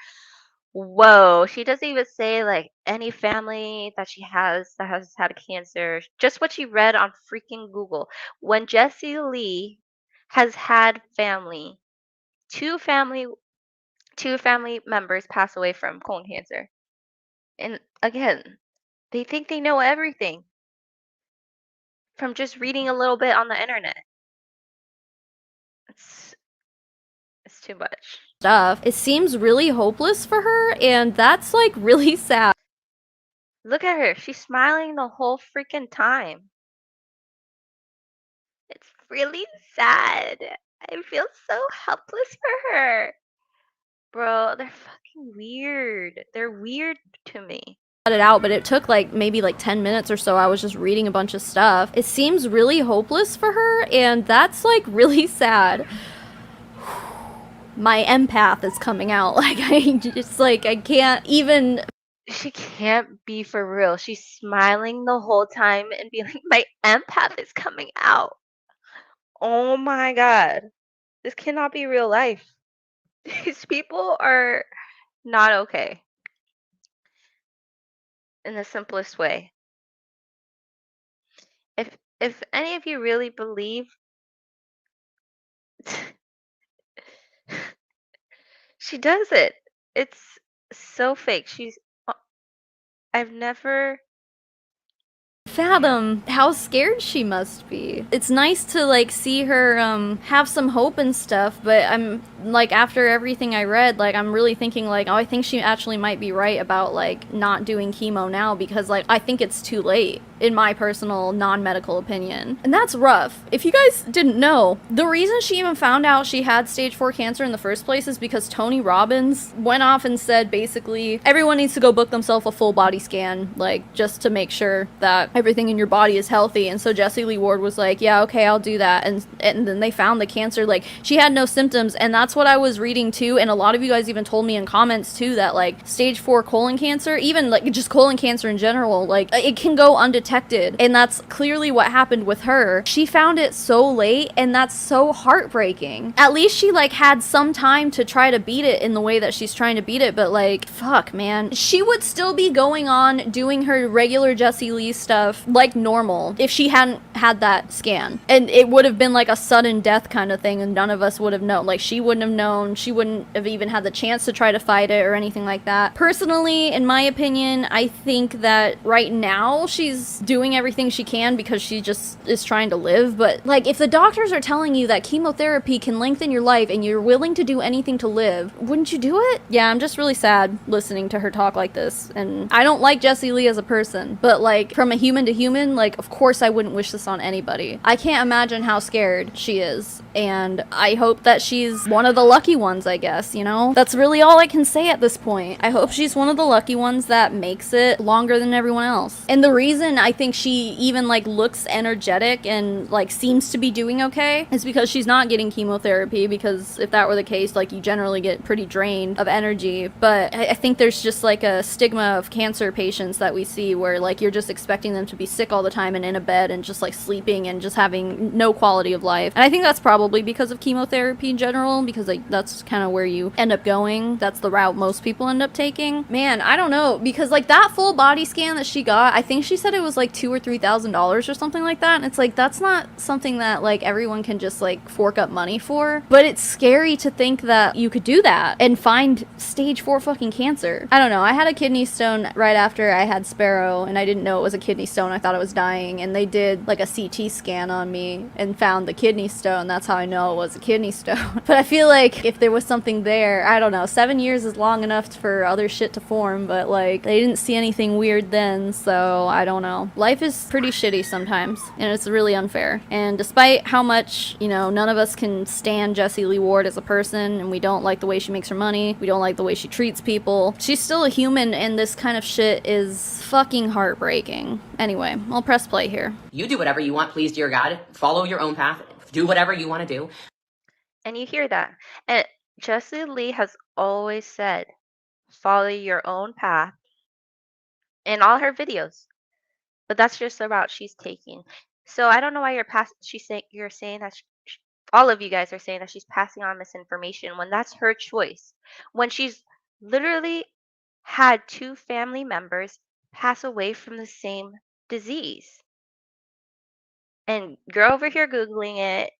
Whoa, she doesn't even say like any family that she has that has had cancer. Just what she read on freaking Google. When Jessie Lee has had two family, two family members pass away from colon cancer. And again, they think they know everything from just reading a little bit on the internet. It's it's too much. stuff. It seems really hopeless for her, and that's like really sad. Look at her. She's smiling the whole freaking time. It's really sad. I feel so helpless for her. Bro, they're fucking weird. They're weird to me. Cut it out, but it took like maybe like 10 minutes or so. I was just reading a bunch of stuff. It seems really hopeless for her, and that's like really sad. My empath is coming out. Like, I can't even. She can't be for real. She's smiling the whole time and being like, my empath is coming out. Oh my god. This cannot be real life. These people are not okay. In the simplest way. If any of you really believe she does it. It's so fake. I've never Fathom how scared she must be. It's nice to like see her have some hope and stuff, but I'm like, after everything I read, like, I'm really thinking like, oh, I think she actually might be right about like not doing chemo now, because like I think it's too late, in my personal non-medical opinion. And that's rough. If you guys didn't know, the reason she even found out she had stage 4 cancer in the first place is because Tony Robbins went off and said basically everyone needs to go book themselves a full body scan, like, just to make sure that everything in your body is healthy. And so Jessie Lee Ward was like, yeah, okay, I'll do that. And then they found the cancer. Like, she had no symptoms, and that's what I was reading too. And a lot of you guys even told me in comments too that like stage 4 colon cancer, even like just colon cancer in general, like, it can go undetected. And that's clearly what happened with her. She found it so late, and that's so heartbreaking. At least she like had some time to try to beat it in the way that she's trying to beat it, but like, fuck, man. She would still be going on doing her regular Jessie Lee stuff like normal if she hadn't had that scan. And it would have been like a sudden death kind of thing, and none of us would have known. Like, she wouldn't have known. She wouldn't have even had the chance to try to fight it or anything like that. Personally, in my opinion, I think that right now she's doing everything she can because she just is trying to live. But like, if the doctors are telling you that chemotherapy can lengthen your life and you're willing to do anything to live, wouldn't you do it? Yeah, I'm just really sad listening to her talk like this. And I don't like Jessie Lee as a person, but like, from a human to human, like, of course I wouldn't wish this on anybody. I can't imagine how scared she is, and I hope that she's one of the lucky ones, I guess, you know? That's really all I can say at this point. I hope she's one of the lucky ones that makes it longer than everyone else. And the reason I think she even like looks energetic and like seems to be doing okay is because she's not getting chemotherapy, because if that were the case, like, you generally get pretty drained of energy. But I think there's just like a stigma of cancer patients that we see where like you're just expecting them to be sick all the time and in a bed and just like sleeping and just having no quality of life. And I think that's probably because of chemotherapy in general, because like that's kind of where you end up going. That's the route most people end up taking. Man, I don't know, because like that full body scan that she got, I think she said it was like $2,000 or $3,000 or something like that. And it's like, that's not something that like everyone can just like fork up money for. But it's scary to think that you could do that and find stage 4 fucking cancer. I don't know. I had a kidney stone right after I had Sparrow, and I didn't know it was a kidney stone. I thought I was dying, and they did like a CT scan on me and found the kidney stone. That's how I know it was a kidney stone. But I feel like if there was something there, I don't know. 7 years is long enough for other shit to form, but like they didn't see anything weird then, so I don't know. Life is pretty shitty sometimes, and it's really unfair. And despite how much, you know, none of us can stand Jessie Lee Ward as a person, and we don't like the way she makes her money, we don't like the way she treats people, she's still a human, and this kind of shit is fucking heartbreaking. Anyway, I'll press play here. You do whatever you want, please, dear God. Follow your own path. Do whatever you want to do. And you hear that. And Jessie Lee has always said, follow your own path in all her videos. But that's just the route she's taking. So I don't know why you're saying that all of you guys are saying that she's passing on misinformation when that's her choice. When she's literally had 2 family members pass away from the same disease. And you're over here Googling it.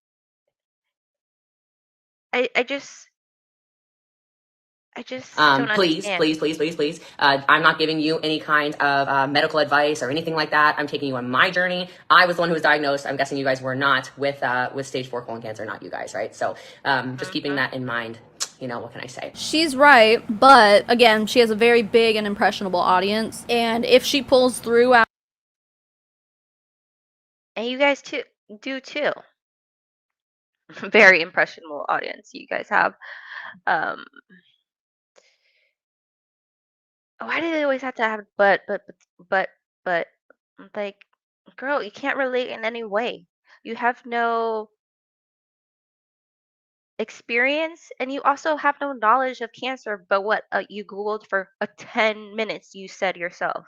I just don't Please, understand. please, please, please, please. I'm not giving you any kind of medical advice or anything like that. I'm taking you on my journey. I was the one who was diagnosed. I'm guessing you guys were not with stage 4 colon cancer, not you guys, right? So just keeping that in mind. You know, what can I say? She's right, but again, she has a very big and impressionable audience, and if she pulls through out. And you guys do too. Very impressionable audience you guys have. Um, why do they always have to have but? Like, girl, you can't relate in any way. You have no experience, and you also have no knowledge of cancer. But what you Googled for 10 minutes, you said yourself.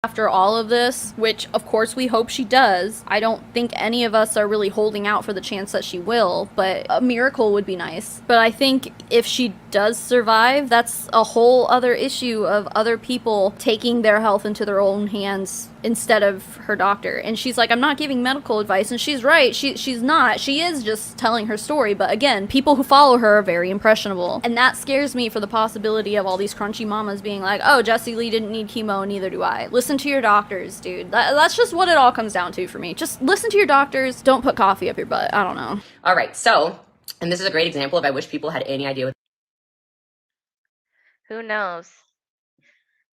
After all of this, which of course we hope she does, I don't think any of us are really holding out for the chance that she will, but a miracle would be nice. But I think if she does survive, that's a whole other issue of other people taking their health into their own hands instead of her doctor. And she's like, I'm not giving medical advice, and she's right. She's not. She is just telling her story. But again, people who follow her are very impressionable. And that scares me for the possibility of all these crunchy mamas being like, oh, Jessie Lee didn't need chemo, neither do I. Listen to your doctors, dude. That's just what it all comes down to for me. Just listen to your doctors. Don't put coffee up your butt. I don't know. All right, so, and this is a great example of I wish people had any idea what. Who knows?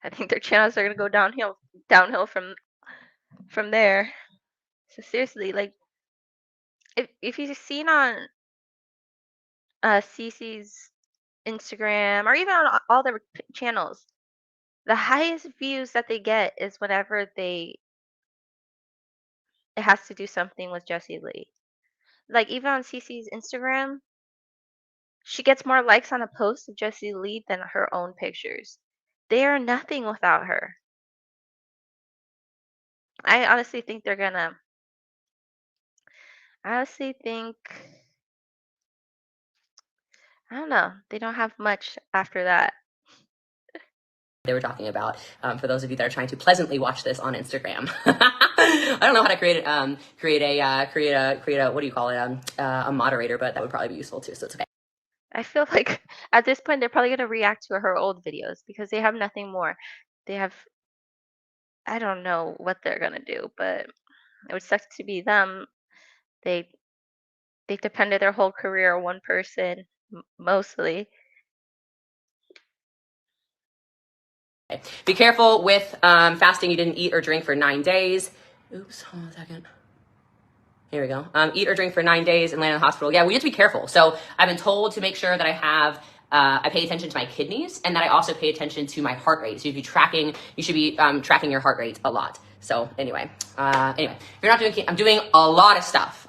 I think their channels are gonna go downhill from there. So seriously, like, if you've seen on Cece's Instagram or even on all their channels, the highest views that they get is whenever it has to do something with Jessie Lee. Like even on Cece's Instagram, she gets more likes on a post of Jessie Lee than her own pictures. They are nothing without her. I honestly think they're gonna. I honestly think. I don't know. They don't have much after that. They were talking about, for those of you that are trying to pleasantly watch this on Instagram. I don't know how to create a what do you call it, a moderator, but that would probably be useful too, so it's okay. I feel like at this point they're probably gonna react to her old videos because they have nothing more. They have. I don't know what they're gonna do, but it would suck to be them. They they depended their whole career on one person, mostly. Be careful with fasting. You didn't eat or drink for 9 days. Oops, hold on a second. Here we go. Eat or drink for 9 days and land in the hospital. Yeah, we have to be careful. So I've been told to make sure that I pay attention to my kidneys and that I also pay attention to my heart rate. So you should be tracking your heart rate a lot. So anyway, if you're not doing, I'm doing a lot of stuff.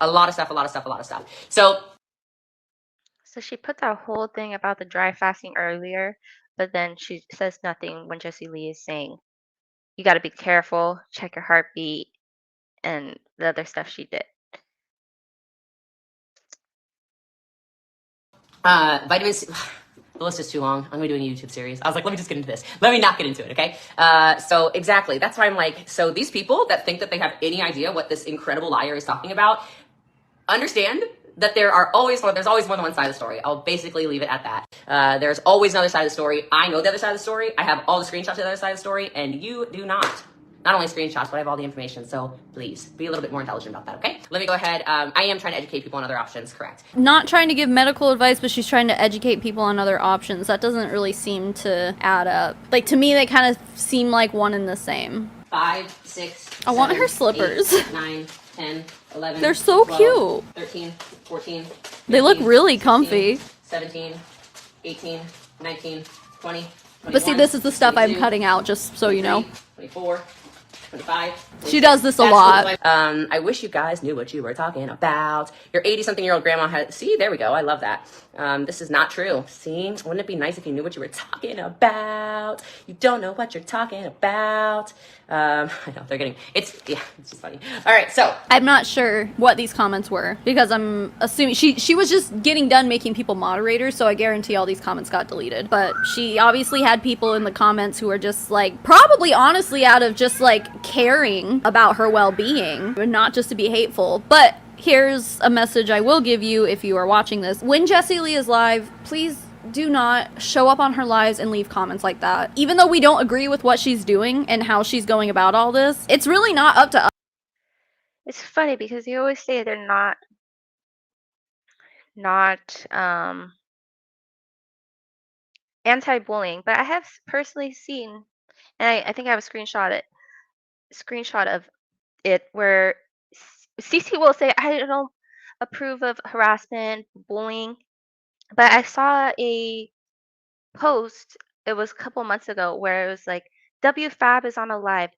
So she put that whole thing about the dry fasting earlier, but then she says nothing when Jessie Lee is saying, you got to be careful, check your heartbeat, and the other stuff she did. Vitamin C. The list is too long. I'm gonna be doing a YouTube series. I was like, let me just get into this. Let me not get into it, okay? So exactly, that's why I'm like, so these people that think that they have any idea what this incredible liar is talking about, understand that there's always more than one side of the story. I'll basically leave it at that. There's always another side of the story. I know the other side of the story. I have all the screenshots of the other side of the story, and you do not. Not only screenshots, but I have all the information. So please be a little bit more intelligent about that, okay? Let me go ahead. I am trying to educate people on other options, correct? Not trying to give medical advice, but she's trying to educate people on other options. That doesn't really seem to add up. Like, to me, they kind of seem like one and the same. 5, 6, I want her slippers. 8, 9, 10, 11. They're so 12, cute. 13, 14. They look 15, really 16, comfy. 17, 18, 19, 20. But see, this is the stuff I'm cutting out, just so you know. 24, 25. She does this a That's lot. cool. I wish you guys knew what you were talking about. Your 80-something-year-old grandma had... See, there we go. I love that. This is not true. See? Wouldn't it be nice if you knew what you were talking about? You don't know what you're talking about. I know, they're getting... It's just funny. All right, so... I'm not sure what these comments were, because I'm assuming she was just getting done making people moderators, so I guarantee all these comments got deleted. But she obviously had people in the comments who were just like, probably honestly out of just like caring about her well-being, and not just to be hateful. But here's a message I will give you if you are watching this. When Jessie Lee is live, please do not show up on her lives and leave comments like that. Even though we don't agree with what she's doing and how she's going about all this, it's really not up to us. It's funny because you always say they're not anti-bullying, but I have personally seen, and I think I have a screenshot of it where Cece will say, I don't approve of harassment, bullying, but I saw a post, it was a couple months ago, where it was like, WFAB is on a live.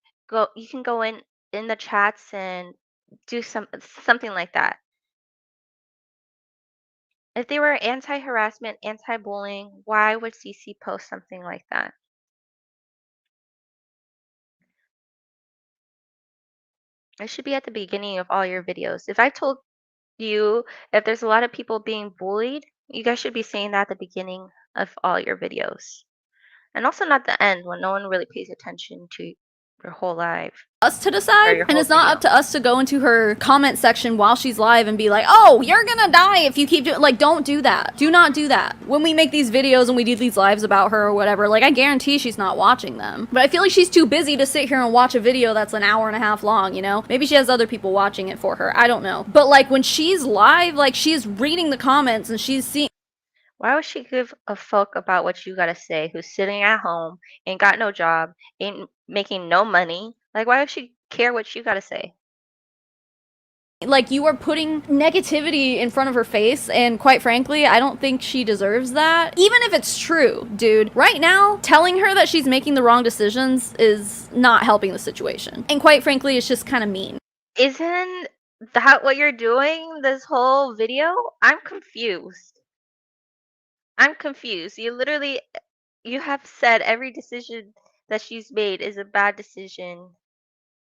You can go in the chats and do something like that. If they were anti-harassment, anti-bullying, why would CC post something like that? It should be at the beginning of all your videos. If I told you if there's a lot of people being bullied, you guys should be saying that at the beginning of all your videos. And also not the end when no one really pays attention to your whole live. To decide, your and whole it's not video. up to us to go into her comment section while she's live and be like, oh, you're gonna die if you keep doing, like, don't do that. Do not do that. When we make these videos and we do these lives about her or whatever, like, I guarantee she's not watching them. But I feel like she's too busy to sit here and watch a video that's an hour and a half long, you know? Maybe she has other people watching it for her. I don't know. But like, when she's live, like, she's reading the comments and she's seeing. Why would she give a fuck about what you gotta say, who's sitting at home, ain't got no job, ain't making no money? Like, why would she care what you gotta say? Like, you are putting negativity in front of her face, and quite frankly, I don't think she deserves that. Even if it's true, dude, right now, telling her that she's making the wrong decisions is not helping the situation. And quite frankly, it's just kind of mean. Isn't that what you're doing this whole video? I'm confused. I'm confused. You have said every decision that she's made is a bad decision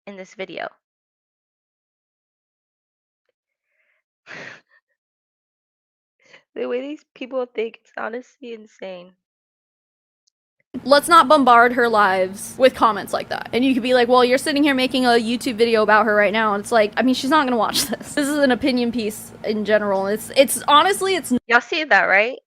in this video. The way these people think, it's honestly insane. Let's not bombard her lives with comments like that. And you could be like, well, you're sitting here making a YouTube video about her right now. And it's like, I mean, she's not gonna watch this. This is an opinion piece in general. It's honestly, it's... Y'all see that, right?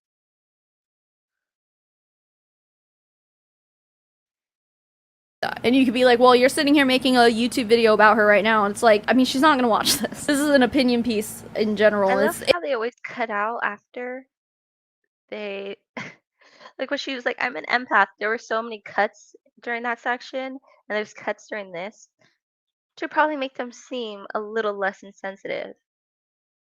And you could be like, well, you're sitting here making a YouTube video about her right now. And it's like, I mean, she's not gonna watch this. This is an opinion piece in general. I love how they always cut out after they... Like when she was like, I'm an empath. There were so many cuts during that section, and there's cuts during this, to probably make them seem a little less insensitive.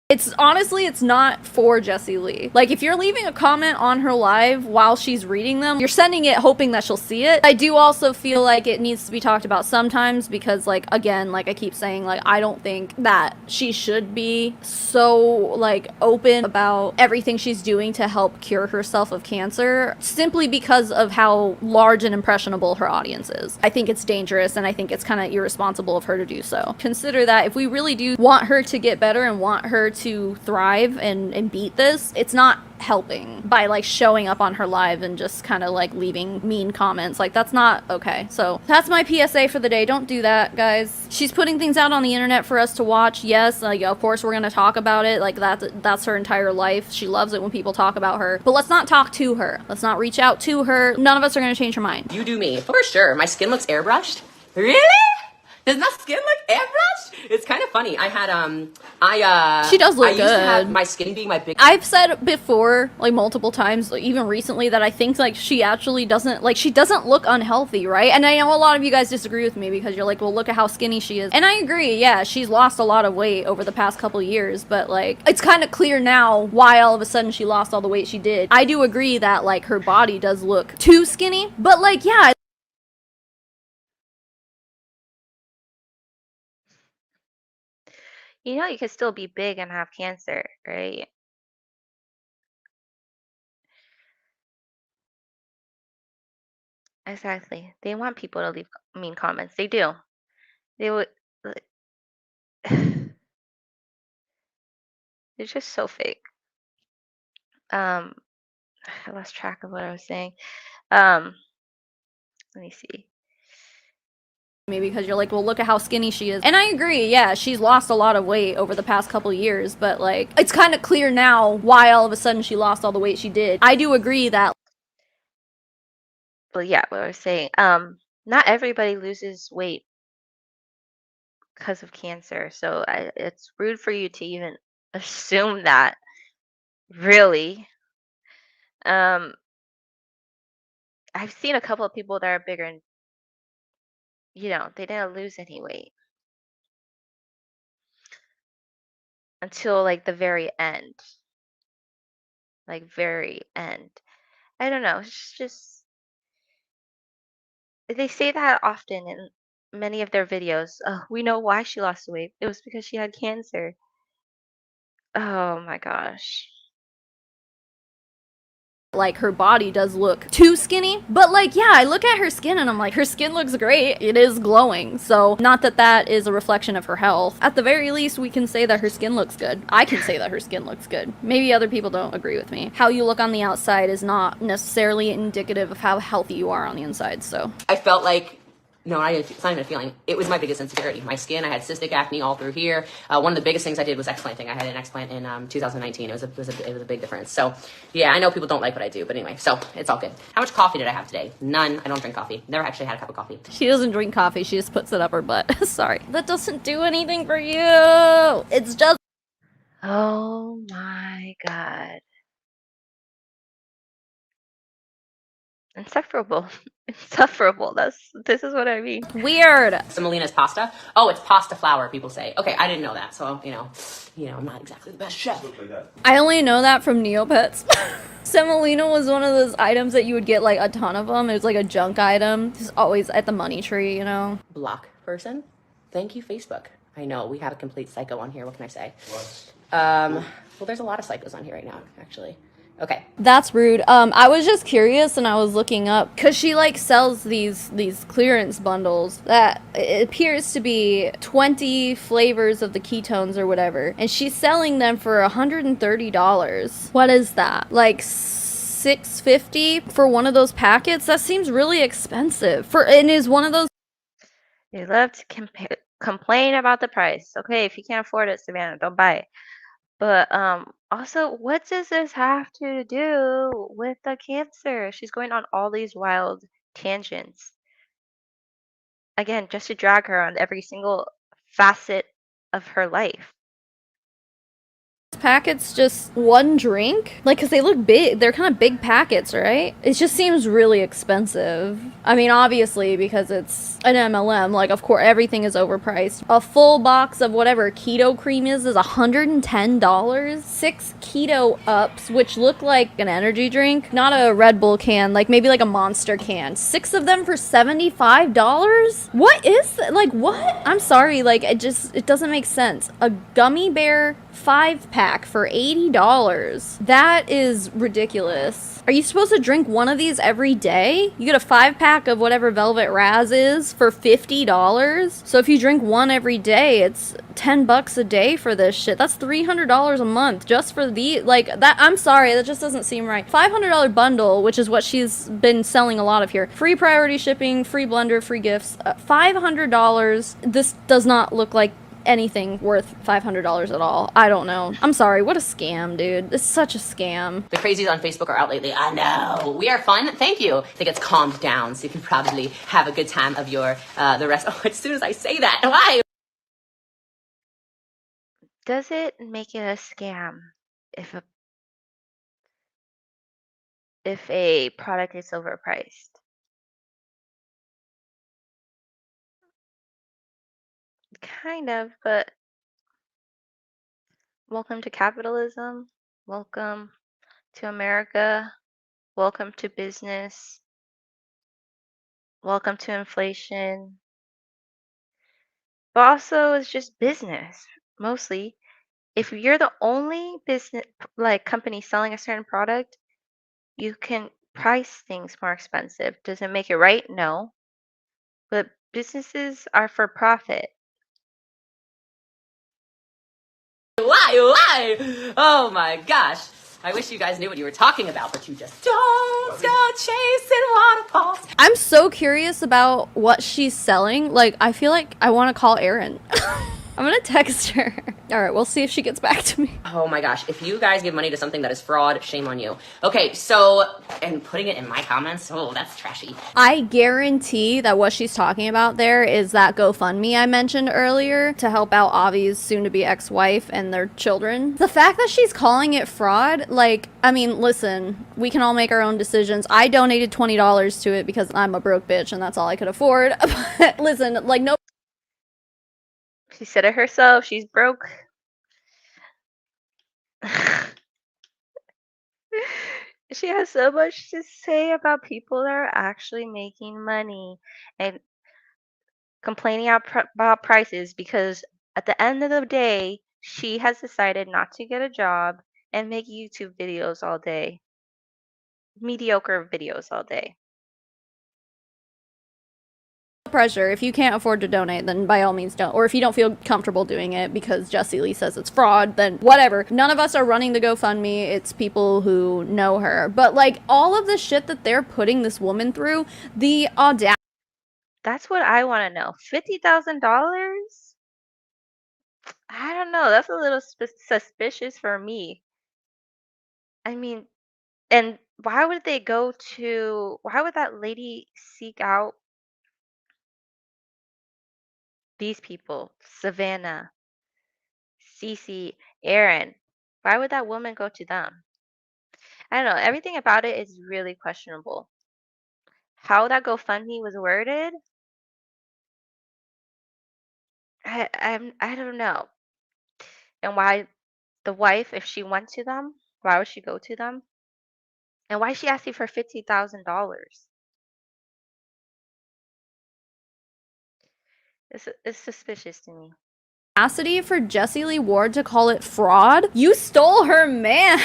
It's honestly, it's not for Jessie Lee. Like, if you're leaving a comment on her live while she's reading them, you're sending it hoping that she'll see it. I do also feel like it needs to be talked about sometimes because, like, again, like I keep saying, like, I don't think that she should be so, like, open about everything she's doing to help cure herself of cancer simply because of how large and impressionable her audience is. I think it's dangerous, and I think it's kind of irresponsible of her to do so. Consider that if we really do want her to get better and want her to thrive and beat this, it's not helping by like showing up on her live and just kind of like leaving mean comments. Like, that's not okay. So that's my PSA for the day. Don't do that, guys. She's putting things out on the internet for us to watch. Yes, like, of course we're gonna talk about it. Like, that's her entire life. She loves it when people talk about her, but let's not talk to her. Let's not reach out to her. None of us are gonna change her mind. You do me. For sure. My skin looks airbrushed. Really? Does my skin look airbrushed? It's kind of funny. I had, she does look I used to have good. my skin being my big... I've said before, like multiple times, like, even recently, that I think like she actually doesn't, like, she doesn't look unhealthy, right? And I know a lot of you guys disagree with me because you're like, well, look at how skinny she is. And I agree, yeah, she's lost a lot of weight over the past couple years, but like, it's kind of clear now why all of a sudden she lost all the weight she did. I do agree that like her body does look too skinny, but like, yeah. You know, you could still be big and have cancer, right? Exactly. They want people to leave mean comments. They do. They would. They're just so fake. I lost track of what I was saying. Let me see. Me because you're like, well, look at how skinny she is. And I agree, yeah, she's lost a lot of weight over the past couple years, but like, it's kind of clear now why all of a sudden she lost all the weight she did. I do agree that... But yeah, what I was saying. Not everybody loses weight because of cancer, so it's rude for you to even assume that. Really. Um, I've seen a couple of people that are bigger and they didn't lose any weight until like the very end. Like very end. I don't know. It's just they say that often in many of their videos. Oh, we know why she lost the weight. It was because she had cancer. Oh my gosh. like her body does look too skinny, but like, yeah, I look at her skin and I'm like, her skin looks great. It is glowing. So not that that is a reflection of her health. At the very least, we can say that her skin looks good. I can say that her skin looks good. Maybe other people don't agree with me. How you look on the outside is not necessarily indicative of how healthy you are on the inside. So I felt like, no, it's not even a feeling. It was my biggest insecurity. My skin, I had cystic acne all through here. One of the biggest things I did was explanting. I had an explant in 2019. It was a big difference. So yeah, I know people don't like what I do, but anyway, so it's all good. How much coffee did I have today? None. I don't drink coffee. Never actually had a cup of coffee. she doesn't drink coffee. She just puts it up her butt. Sorry. That doesn't do anything for you. It's just... Oh my God. Insufferable. Insufferable. This is what I mean. weird. Semolina's pasta. Oh, it's pasta flour, people say. Okay, I didn't know that. So, you know, I'm not exactly the best chef. I only know that from Neopets. Semolina was one of those items that you would get like a ton of them. It was like a junk item. It's always at the money tree, you know? Block person. Thank you, Facebook. I know, we have a complete psycho on here. What can I say? What? Well, there's a lot of psychos on here right now, actually. Okay. That's rude. I was just curious and I was looking up because she like sells these clearance bundles that it appears to be 20 flavors of the ketones or whatever, and she's selling them for $130. What is that? Like $6.50 for one of those packets? That seems really expensive. And is one of those... They love to complain about the price. Okay, if you can't afford it, Savannah, don't buy it. But also, what does this have to do with the cancer? She's going on all these wild tangents. Again, just to drag her on every single facet of her life. packets just one drink? Like, because they look big. They're kind of big packets, right? It just seems really expensive. I mean, obviously, because it's an MLM, like, of course, everything is overpriced. A full box of whatever keto cream is $110. 6 keto ups, which look like an energy drink. Not a Red Bull can, like maybe like a Monster can. 6 of them for $75? What is that? Like, what? I'm sorry, like, it doesn't make sense. A gummy bear 5-pack pack for $80. That is ridiculous. Are you supposed to drink one of these every day? You get a 5-pack of whatever Velvet Raz is for $50. So if you drink one every day, it's $10 a day for this shit. That's $300 a month just for the, like, that. I'm sorry, that just doesn't seem right. $500 bundle, which is what she's been selling a lot of here. Free priority shipping, free blender, free gifts. $500. This does not look like anything worth $500 at all. I don't know. I'm sorry. What a scam, dude. It's such a scam. The crazies on Facebook are out lately. I know. We are fun. Thank you. I think it's calmed down, so you can probably have a good time of your, the rest. Oh, as soon as I say that, why? Does it make it a scam if a product is overpriced? Kind of, but welcome to capitalism. Welcome to America. Welcome to business. Welcome to inflation. But also, it's just business, mostly. If you're the only business, like company selling a certain product, you can price things more expensive. Does it make it right? No. But businesses are for profit. Why? Oh my gosh. I wish you guys knew what you were talking about, but you just don't go chasing waterfalls. I'm so curious about what she's selling. Like, I feel like I want to call Erin. I'm gonna text her. All right, we'll see if she gets back to me. Oh my gosh, if you guys give money to something that is fraud, shame on you. Okay, so, and putting it in my comments, oh, that's trashy. I guarantee that what she's talking about there is that GoFundMe I mentioned earlier to help out Avi's soon-to-be ex-wife and their children. The fact that she's calling it fraud, like, I mean, listen, we can all make our own decisions. I donated $20 to it because I'm a broke bitch and that's all I could afford. But listen, like, no. She said it herself. She's broke. She has so much to say about people that are actually making money and complaining about prices because at the end of the day, she has decided not to get a job and make YouTube videos all day. Mediocre videos all day. Pressure. If you can't afford to donate, then by all means don't. Or if you don't feel comfortable doing it because Jessie Lee says it's fraud, then whatever. None of us are running the GoFundMe. It's people who know her. But like all of the shit that they're putting this woman through, the audacity. That's what I want to know. $50,000? I don't know. That's a little suspicious for me. I mean, and why would why would that lady seek out these people? Savannah, Cece, Aaron. Why would that woman go to them? I don't know. Everything about it is really questionable. How that GoFundMe was worded, I don't know. And why the wife, if she went to them, why would she go to them? And why is she asking for $50,000? It's suspicious to me. For Jessie Lee Ward to call it fraud. You stole her man.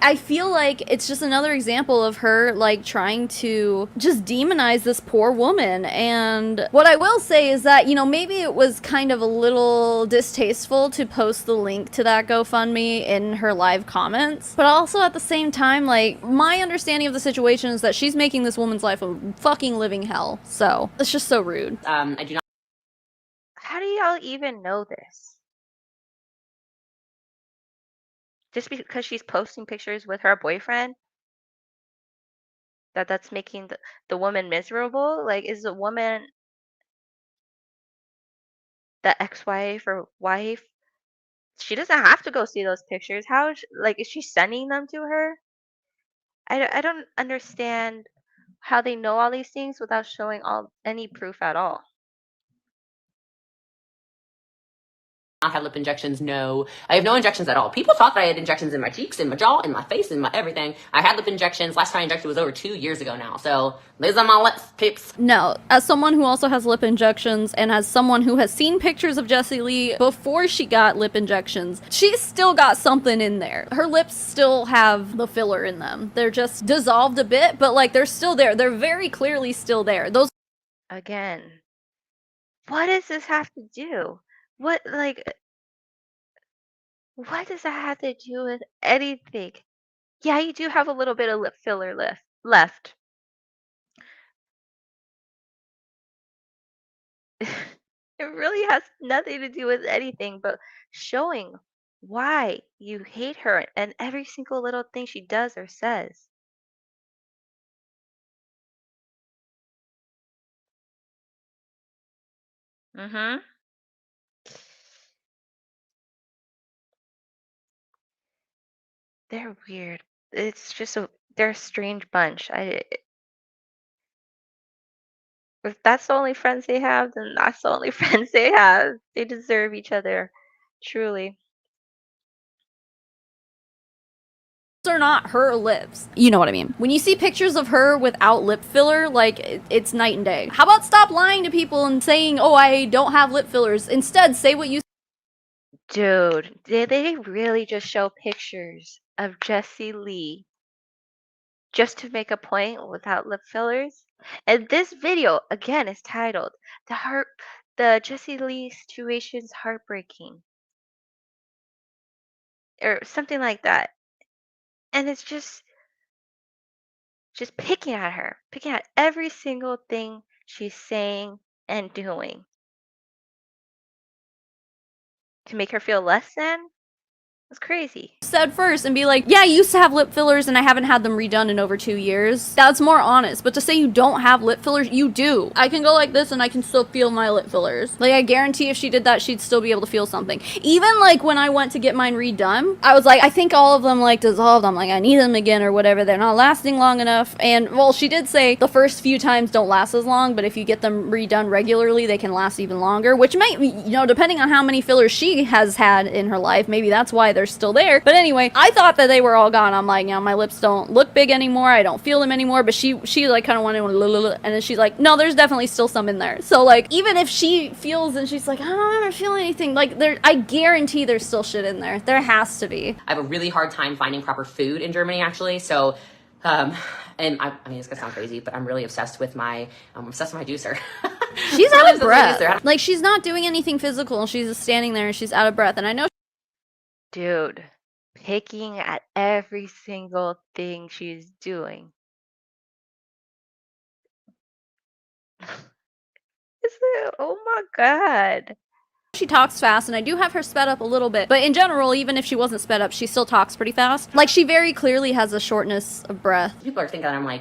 I feel like it's just another example of her like trying to just demonize this poor woman. And what I will say is that, you know, maybe it was kind of a little distasteful to post the link to that GoFundMe in her live comments. But also at the same time, like, my understanding of the situation is that she's making this woman's life a fucking living hell. So it's just so rude. I do not. How do y'all even know this? Just because she's posting pictures with her boyfriend? That's making the woman miserable? Like, is the woman the ex-wife or wife? She doesn't have to go see those pictures. How, like, is she sending them to her? I don't understand how they know all these things without showing any proof at all. not have lip injections. No, I have no injections at all. People thought that I had injections in my cheeks, in my jaw, in my face, in my everything. I had lip injections. Last time I injected was over 2 years ago now. So these are my lips, peeps. No, as someone who also has lip injections and as someone who has seen pictures of Jessie Lee before she got lip injections, she's still got something in there. Her lips still have the filler in them. They're just dissolved a bit, but like they're still there. They're very clearly still there. Those Again, what does this have to do? What does that have to do with anything? Yeah, you do have a little bit of lip filler left. It really has nothing to do with anything but showing why you hate her and every single little thing she does or says. Mhm. They're weird. It's just they're a strange bunch. If that's the only friends they have, then that's the only friends they have. They deserve each other, truly. are not her lips. You know what I mean. When you see pictures of her without lip filler, like, it's night and day. How about stop lying to people and saying, oh, I don't have lip fillers. Instead, say what you Dude, did they really just show pictures of Jessie Lee just to make a point without lip fillers? And this video again is titled the Jessie Lee situation's heartbreaking or something like that. And it's just picking at her, picking at every single thing she's saying and doing to make her feel less than. It's crazy. said first and be like, yeah, I used to have lip fillers and I haven't had them redone in over 2 years. That's more honest. But to say you don't have lip fillers, you do. I can go like this and I can still feel my lip fillers. Like, I guarantee if she did that, she'd still be able to feel something. Even like when I went to get mine redone, I was like, I think all of them like dissolved. I'm like, I need them again or whatever. They're not lasting long enough. And well, she did say the first few times don't last as long, but if you get them redone regularly, they can last even longer, which might, you know, depending on how many fillers she has had in her life, maybe that's why they're still there. But anyway, I thought that they were all gone. I'm like, you know, my lips don't look big anymore. I don't feel them anymore. But she like kind of wanted, and then she's like, no, there's definitely still some in there. So like, even if she feels and she's like, I don't ever feel anything, like I guarantee there's still shit in there. There has to be. I have a really hard time finding proper food in Germany, actually. So, and I mean, it's gonna sound crazy, but I'm really obsessed with my juicer. She's Really out of obsessed with my juicer. breath. Like, she's not doing anything physical. She's just standing there and she's out of breath. And I know Dude, picking at every single thing she's doing. Oh my God. she talks fast, and I do have her sped up a little bit. But in general, even if she wasn't sped up, she still talks pretty fast. Like, she very clearly has a shortness of breath. People are thinking that I'm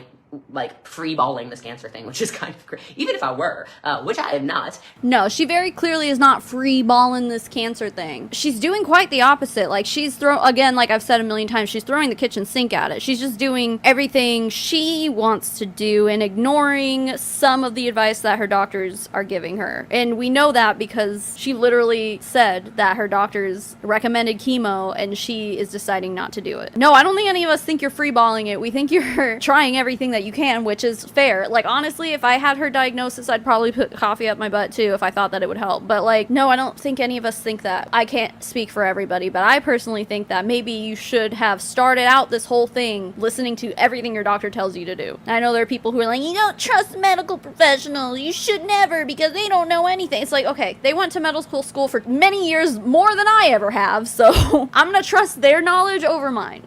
like free balling this cancer thing, which is kind of great. Even if I were, which I am not. No, she very clearly is not free balling this cancer thing. She's doing quite the opposite. Like, she's again, like I've said a million times, she's throwing the kitchen sink at it. She's just doing everything she wants to do and ignoring some of the advice that her doctors are giving her. And we know that because she literally said that her doctors recommended chemo and she is deciding not to do it. No, I don't think any of us think you're free balling it. We think you're trying everything that you can, which is fair. Like, honestly, if I had her diagnosis, I'd probably put coffee up my butt too if I thought that it would help. But like, no, I don't think any of us think that. I can't speak for everybody, but I personally think that maybe you should have started out this whole thing listening to everything your doctor tells you to do. And I know there are people who are like, you don't trust medical professionals, you should never, because they don't know anything. It's like, okay, they went to medical school for many years, more than I ever have, so I'm gonna trust their knowledge over mine.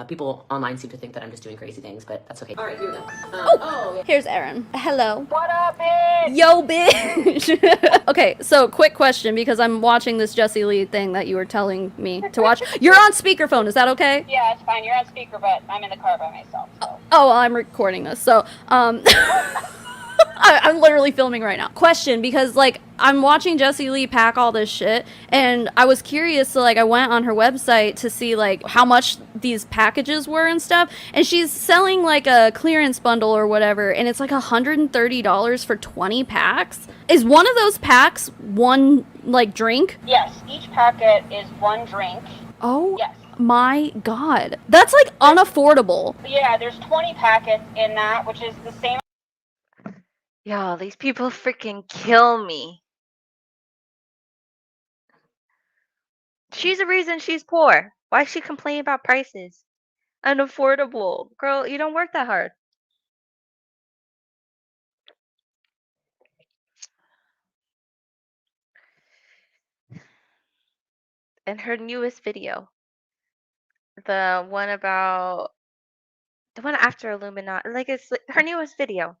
People online seem to think that I'm just doing crazy things, but that's okay. All right, here we go. Here's Erin. Hello. What up, bitch? Yo, bitch. Okay, so quick question, because I'm watching this Jessie Lee thing that you were telling me to watch. You're on speakerphone, is that okay? Yeah, it's fine. You're on speaker, but I'm in the car by myself, so. Oh, well, I'm recording this, so, I'm literally filming right now. Question, because like I'm watching Jessie Lee pack all this shit, and I was curious, so like I went on her website to see like how much these packages were and stuff, and she's selling like a clearance bundle or whatever, and it's like $130 for 20 packs. Is one of those packs one like drink? Yes, each packet is one drink. Oh Yes. my god. That's like unaffordable. Yeah, there's 20 packets in that, which is the same. Y'all, these people freaking kill me. She's the reason she's poor. Why is she complaining about prices? Unaffordable. Girl, you don't work that hard. And her newest video, the one after Illuminati, like it's like her newest video.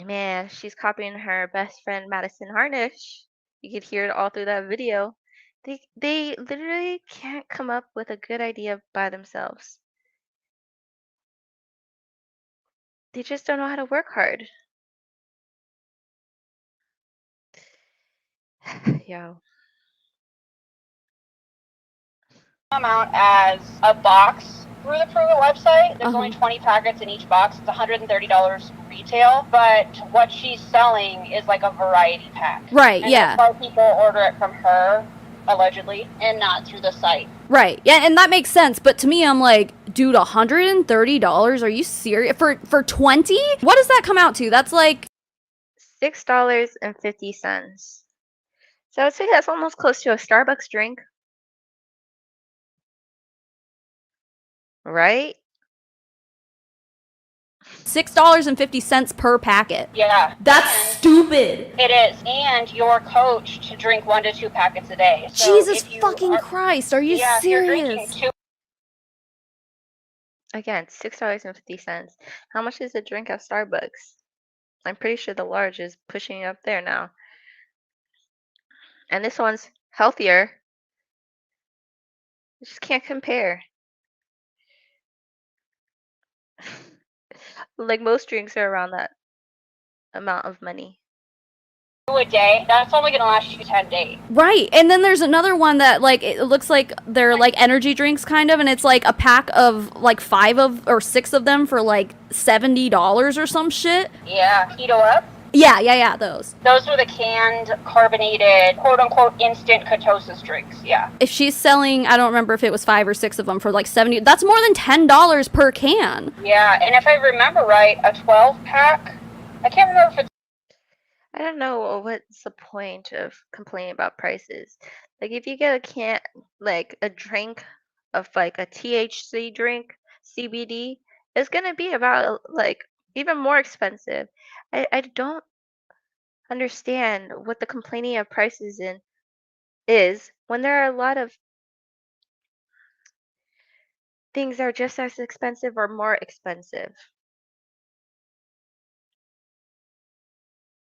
Man, she's copying her best friend Madison Harnish. You could hear it all through that video. They literally can't come up with a good idea by themselves. They just don't know how to work hard. Yo. Amount as a box through the Pruitt website. There's only 20 packets in each box. It's $130 retail, but what she's selling is like a variety pack. Right, and yeah. That's why people order it from her, allegedly, and not through the site. Right. Yeah, and that makes sense, but to me I'm like, dude, $130? Are you serious? For 20? What does that come out to? That's like $6.50. So I would say that's almost close to a Starbucks drink. Right? $6.50 per packet. Yeah. That's stupid. It is. And you're coached to drink 1 to 2 packets a day. So Jesus if you fucking are, Christ, are you yeah, if you're drinking serious? 2. Again, $6.50. How much is a drink at Starbucks? I'm pretty sure the large is pushing up there now. And this one's healthier. You just can't compare. Like most drinks are around that amount of money. A day, that's only going to last you 10 days. Right. And then there's another one that like it looks like they're like energy drinks kind of, and it's like a pack of like 5 or 6 of them for like $70 or some shit. Yeah. Keto Up. Yeah, those. Those are the canned, carbonated, quote-unquote, instant ketosis drinks, yeah. If she's selling, I don't remember if it was 5 or 6 of them for like 70, that's more than $10 per can. Yeah, and if I remember right, a 12-pack, I can't remember if it's... I don't know what's the point of complaining about prices. Like if you get a can, like a drink of like a THC drink, CBD, it's gonna be about like even more expensive. I don't understand what the complaining of prices in is when there are a lot of things that are just as expensive or more expensive.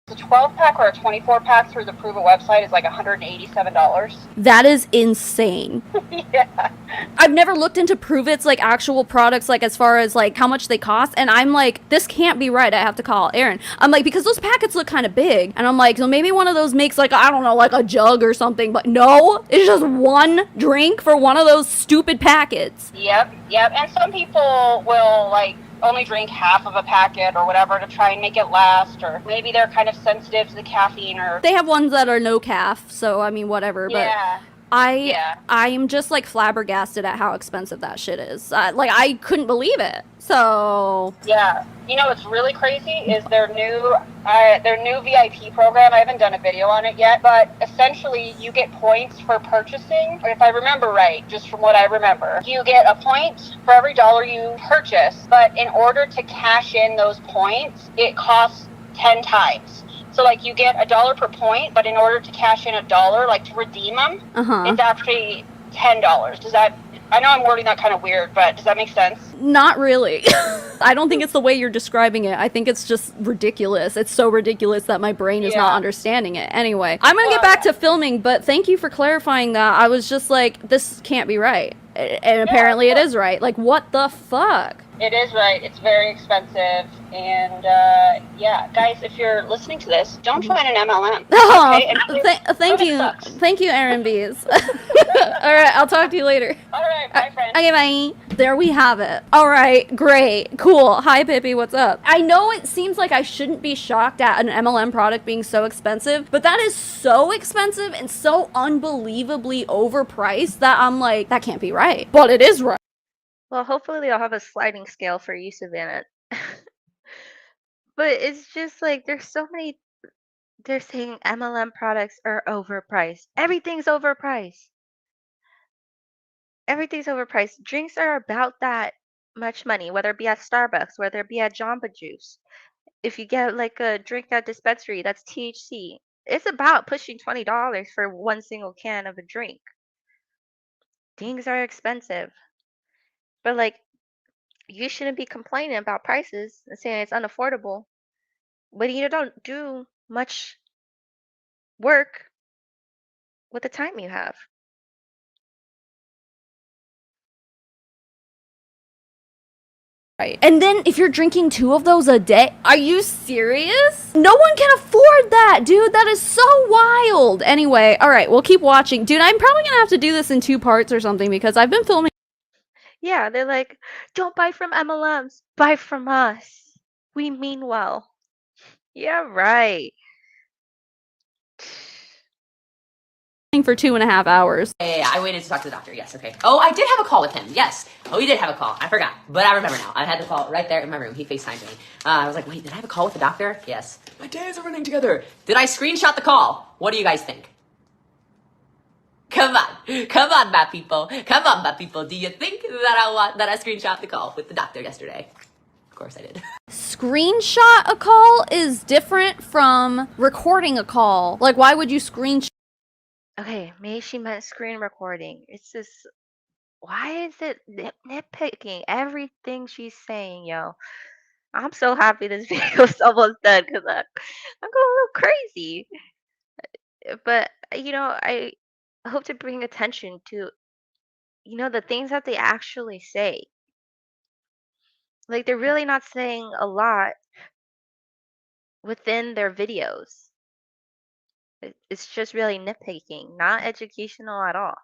A 12-pack or a 24-pack through the Prova website is like $187. That is insane. Yeah. I've never looked into Pruvit's like actual products, like as far as like how much they cost, and I'm like, this can't be right. I have to call Aaron. I'm like, because those packets look kind of big, and I'm like, so maybe one of those makes like, I don't know, like a jug or something, but no, it's just one drink for one of those stupid packets. Yep. And some people will like only drink half of a packet or whatever to try and make it last, or maybe they're kind of sensitive to the caffeine, or they have ones that are no calf, so I mean whatever. Yeah. But I'm just like flabbergasted at how expensive that shit is. Like I couldn't believe it. So yeah, you know what's really crazy is their new VIP program. I haven't done a video on it yet, but essentially you get points for purchasing. If I remember right, just from what I remember, you get a point for every dollar you purchase. But in order to cash in those points, it costs 10 times. So, like, you get $1 per point, but in order to cash in $1, like, to redeem them, it's actually $10. Does that... I know I'm wording that kind of weird, but does that make sense? Not really. I don't think it's the way you're describing it. I think it's just ridiculous. It's so ridiculous that my brain is not understanding it. Anyway, I'm going to get back to filming, but thank you for clarifying that. I was just like, this can't be right. And apparently it is right. Like, what the fuck? It is right. It's very expensive. And yeah, guys, if you're listening to this, don't join an MLM. Oh, Okay? And thank you. sucks. Thank you, Aaron Bees. All right, I'll talk to you later. All right, bye, friend. Okay, bye. There we have it. All right, great, cool. Hi, Pippi, what's up? I know it seems like I shouldn't be shocked at an MLM product being so expensive, but that is so expensive and so unbelievably overpriced that I'm like, that can't be right. But it is right. Well, hopefully they'll have a sliding scale for you, Savannah. But it's just like there's so many. They're saying MLM products are overpriced. Everything's overpriced. Everything's overpriced. Drinks are about that much money, whether it be at Starbucks, whether it be at Jamba Juice. If you get like a drink at dispensary that's THC, it's about pushing $20 for one single can of a drink. Things are expensive. But like you shouldn't be complaining about prices and saying it's unaffordable when you don't do much work with the time you have. Right. And then if you're drinking 2 of those a day, are you serious? No one can afford that, dude. That is so wild. Anyway, all right, we'll keep watching. Dude, I'm probably gonna have to do this in 2 parts or something because I've been filming. Yeah, they're like, don't buy from MLMs, buy from us. We mean well. Yeah, right. For 2.5 hours. Yeah, I waited to talk to the doctor. Yes, okay. Oh, I did have a call with him. Yes. Oh, we did have a call. I forgot, but I remember now. I had the call right there in my room. He FaceTimed me. I was like, wait, did I have a call with the doctor? Yes. My days are running together. Did I screenshot the call? What do you guys think? Come on, my people. Come on, my people. Do you think that I screenshot the call with the doctor yesterday? Of course I did. Screenshot a call is different from recording a call. Like, why would you screenshot? Okay, maybe she meant screen recording. It's just, why is it nitpicking everything she's saying, yo? I'm so happy this video's almost done because I'm going a little crazy. But, I hope to bring attention to, the things that they actually say. Like, they're really not saying a lot within their videos. It's just really nitpicking, not educational at all.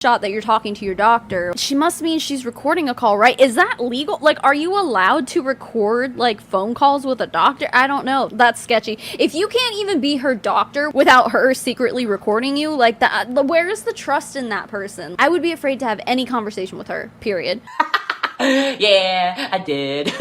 That you're talking to your doctor. She must mean she's recording a call, right? Is that legal? Like, are you allowed to record like phone calls with a doctor? I don't know. That's sketchy. If you can't even be her doctor without her secretly recording you, like that, where is the trust in that person? I would be afraid to have any conversation with her, period. Yeah, I did.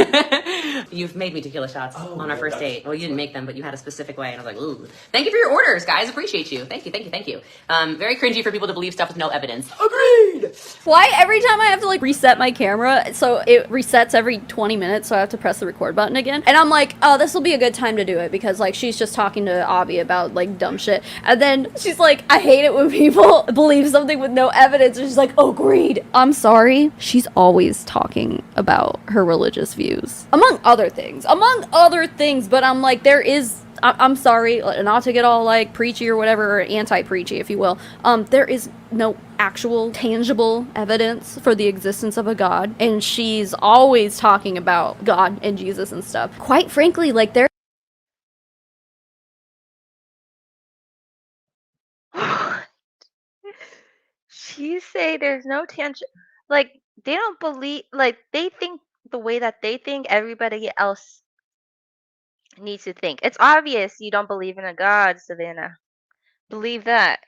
You've made me tequila shots on our first date. Well, you didn't make them, but you had a specific way, and I was like, ooh. Thank you for your orders, guys. Appreciate you. Thank you. Very cringy for people to believe stuff with no evidence. Agreed! Why every time I have to like reset my camera, so it resets every 20 minutes, so I have to press the record button again. And I'm like, oh, this will be a good time to do it because like she's just talking to Avi about like dumb shit. And then she's like, I hate it when people believe something with no evidence. And she's like, oh, agreed. I'm sorry. She's always talking about her religious views. Among other things. But I'm like, I'm sorry, not to get all like preachy or whatever, or anti-preachy, if you will. There is no actual tangible evidence for the existence of a God, and she's always talking about God and Jesus and stuff. Quite frankly, like She say there's no tangible, like they don't believe, like they think the way that they think everybody else needs to think. It's obvious you don't believe in a God, Savannah. Believe that.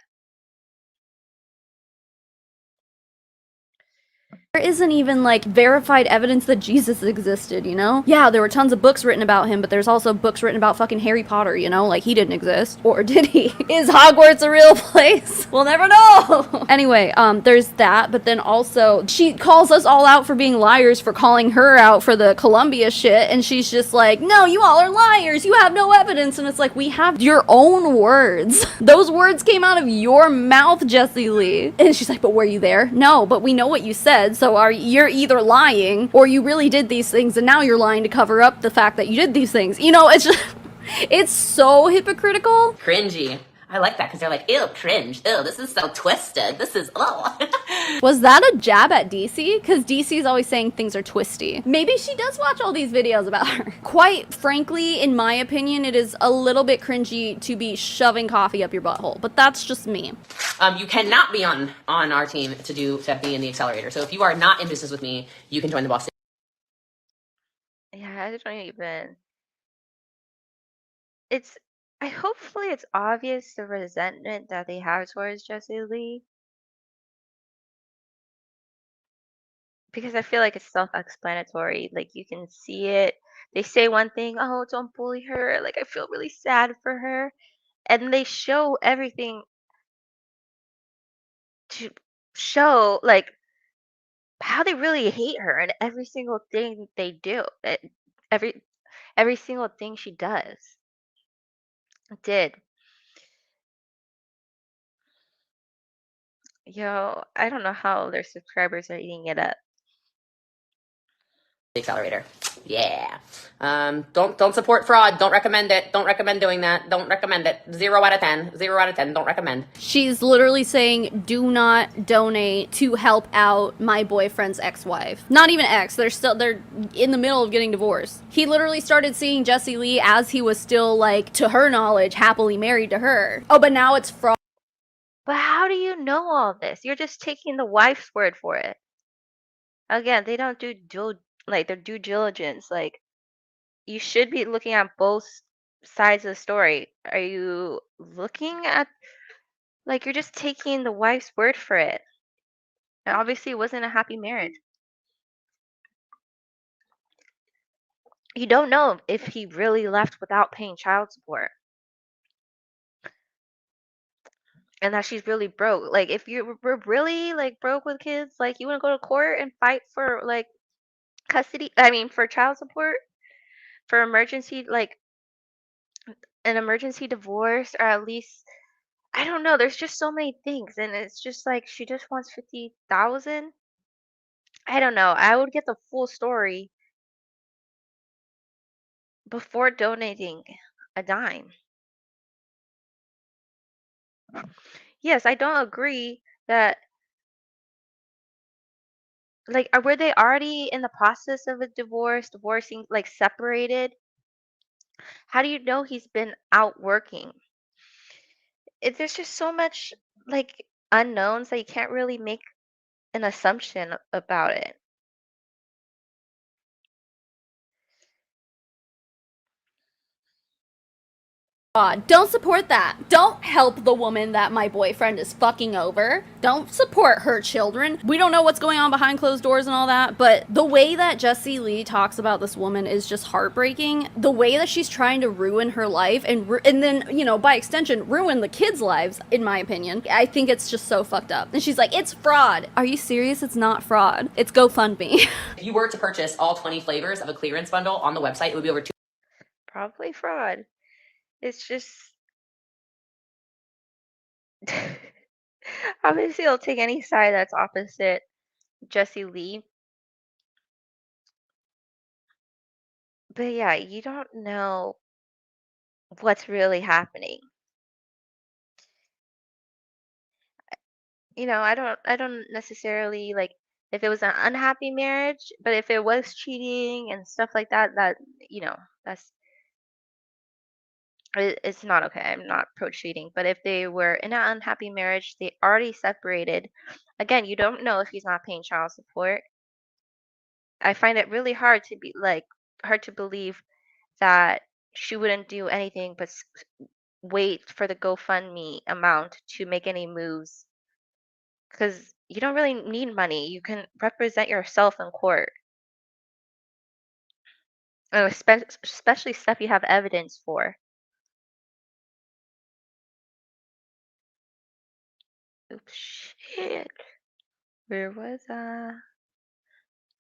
there isn't even like verified evidence that Jesus existed, you know? Yeah, there were tons of books written about him, but there's also books written about fucking Harry Potter, you know? Like he didn't exist. Or did he? Is Hogwarts a real place? We'll never know. Anyway, there's that, but then also she calls us all out for being liars for calling her out for the Columbia shit, and she's just like, no, you all are liars. You have no evidence. And it's like, we have your own words. Those words came out of your mouth, Jessie Lee. And she's like, but were you there? No, but we know what you said. So you're either lying or you really did these things and now you're lying to cover up the fact that you did these things. You know, it's just, it's so hypocritical. Cringy. I like that because they're like, ew, cringe. Ew, this is so twisted. This is, oh. Was that a jab at DC? Because DC's always saying things are twisty. Maybe she does watch all these videos about her. Quite frankly, in my opinion, it is a little bit cringy to be shoving coffee up your butthole, but that's just me. You cannot be on our team to be in the accelerator. So if you are not in business with me, you can join the boss. Yeah, I don't even. Hopefully it's obvious the resentment that they have towards Jessie Lee. Because I feel like it's self-explanatory. Like you can see it. They say one thing, oh, don't bully her. Like I feel really sad for her. And they show everything to show like how they really hate her and every single thing they do. Every every single thing she did. Yo, I don't know how their subscribers are eating it up. The accelerator. Yeah. Don't support fraud. Don't recommend it. Don't recommend doing that. Don't recommend it. 0 out of 10. 0 out of 10. Don't recommend. She's literally saying, do not donate to help out my boyfriend's ex-wife. Not even ex, they're in the middle of getting divorced. He literally started seeing Jessie Lee as he was still, like, to her knowledge, happily married to her. Oh, but now it's fraud. But how do you know all this? You're just taking the wife's word for it. Again, they don't do their due diligence. Like you should be looking at both sides of the story. Are you looking at like you're just taking the wife's word for it? And obviously it wasn't a happy marriage. You don't know if he really left without paying child support. And that she's really broke. Like if you were really like broke with kids, like you want to go to court and fight for like custody, for child support, for emergency like an emergency divorce, or at least I don't know. There's just so many things, and it's just like she just wants 50,000. I don't know. I would get the full story before donating a dime. Yes, I don't agree that like were they already in the process of a divorcing, like separated? How do you know he's been out working? There's just so much like unknowns that you can't really make an assumption about it. Don't support that. Don't help the woman that my boyfriend is fucking over. Don't support her children. We don't know what's going on behind closed doors and all that, but the way that Jessie Lee talks about this woman is just heartbreaking. The way that she's trying to ruin her life and then, you know, by extension, ruin the kids' lives, in my opinion. I think it's just so fucked up. And she's like, it's fraud. Are you serious? It's not fraud. It's GoFundMe. If you were to purchase all 20 flavors of a clearance bundle on the website, it would be over Probably fraud. It's just obviously I'll take any side that's opposite Jessie Lee. But yeah, you don't know what's really happening. You know, I don't necessarily like if it was an unhappy marriage, but if it was cheating and stuff like that, you know, that's it's not okay. I'm not pro cheating. But if they were in an unhappy marriage, they already separated. Again, you don't know if he's not paying child support. I find it really hard to believe that she wouldn't do anything but wait for the GoFundMe amount to make any moves because you don't really need money. You can represent yourself in court, and especially stuff you have evidence for. Oops, shit. Where was I?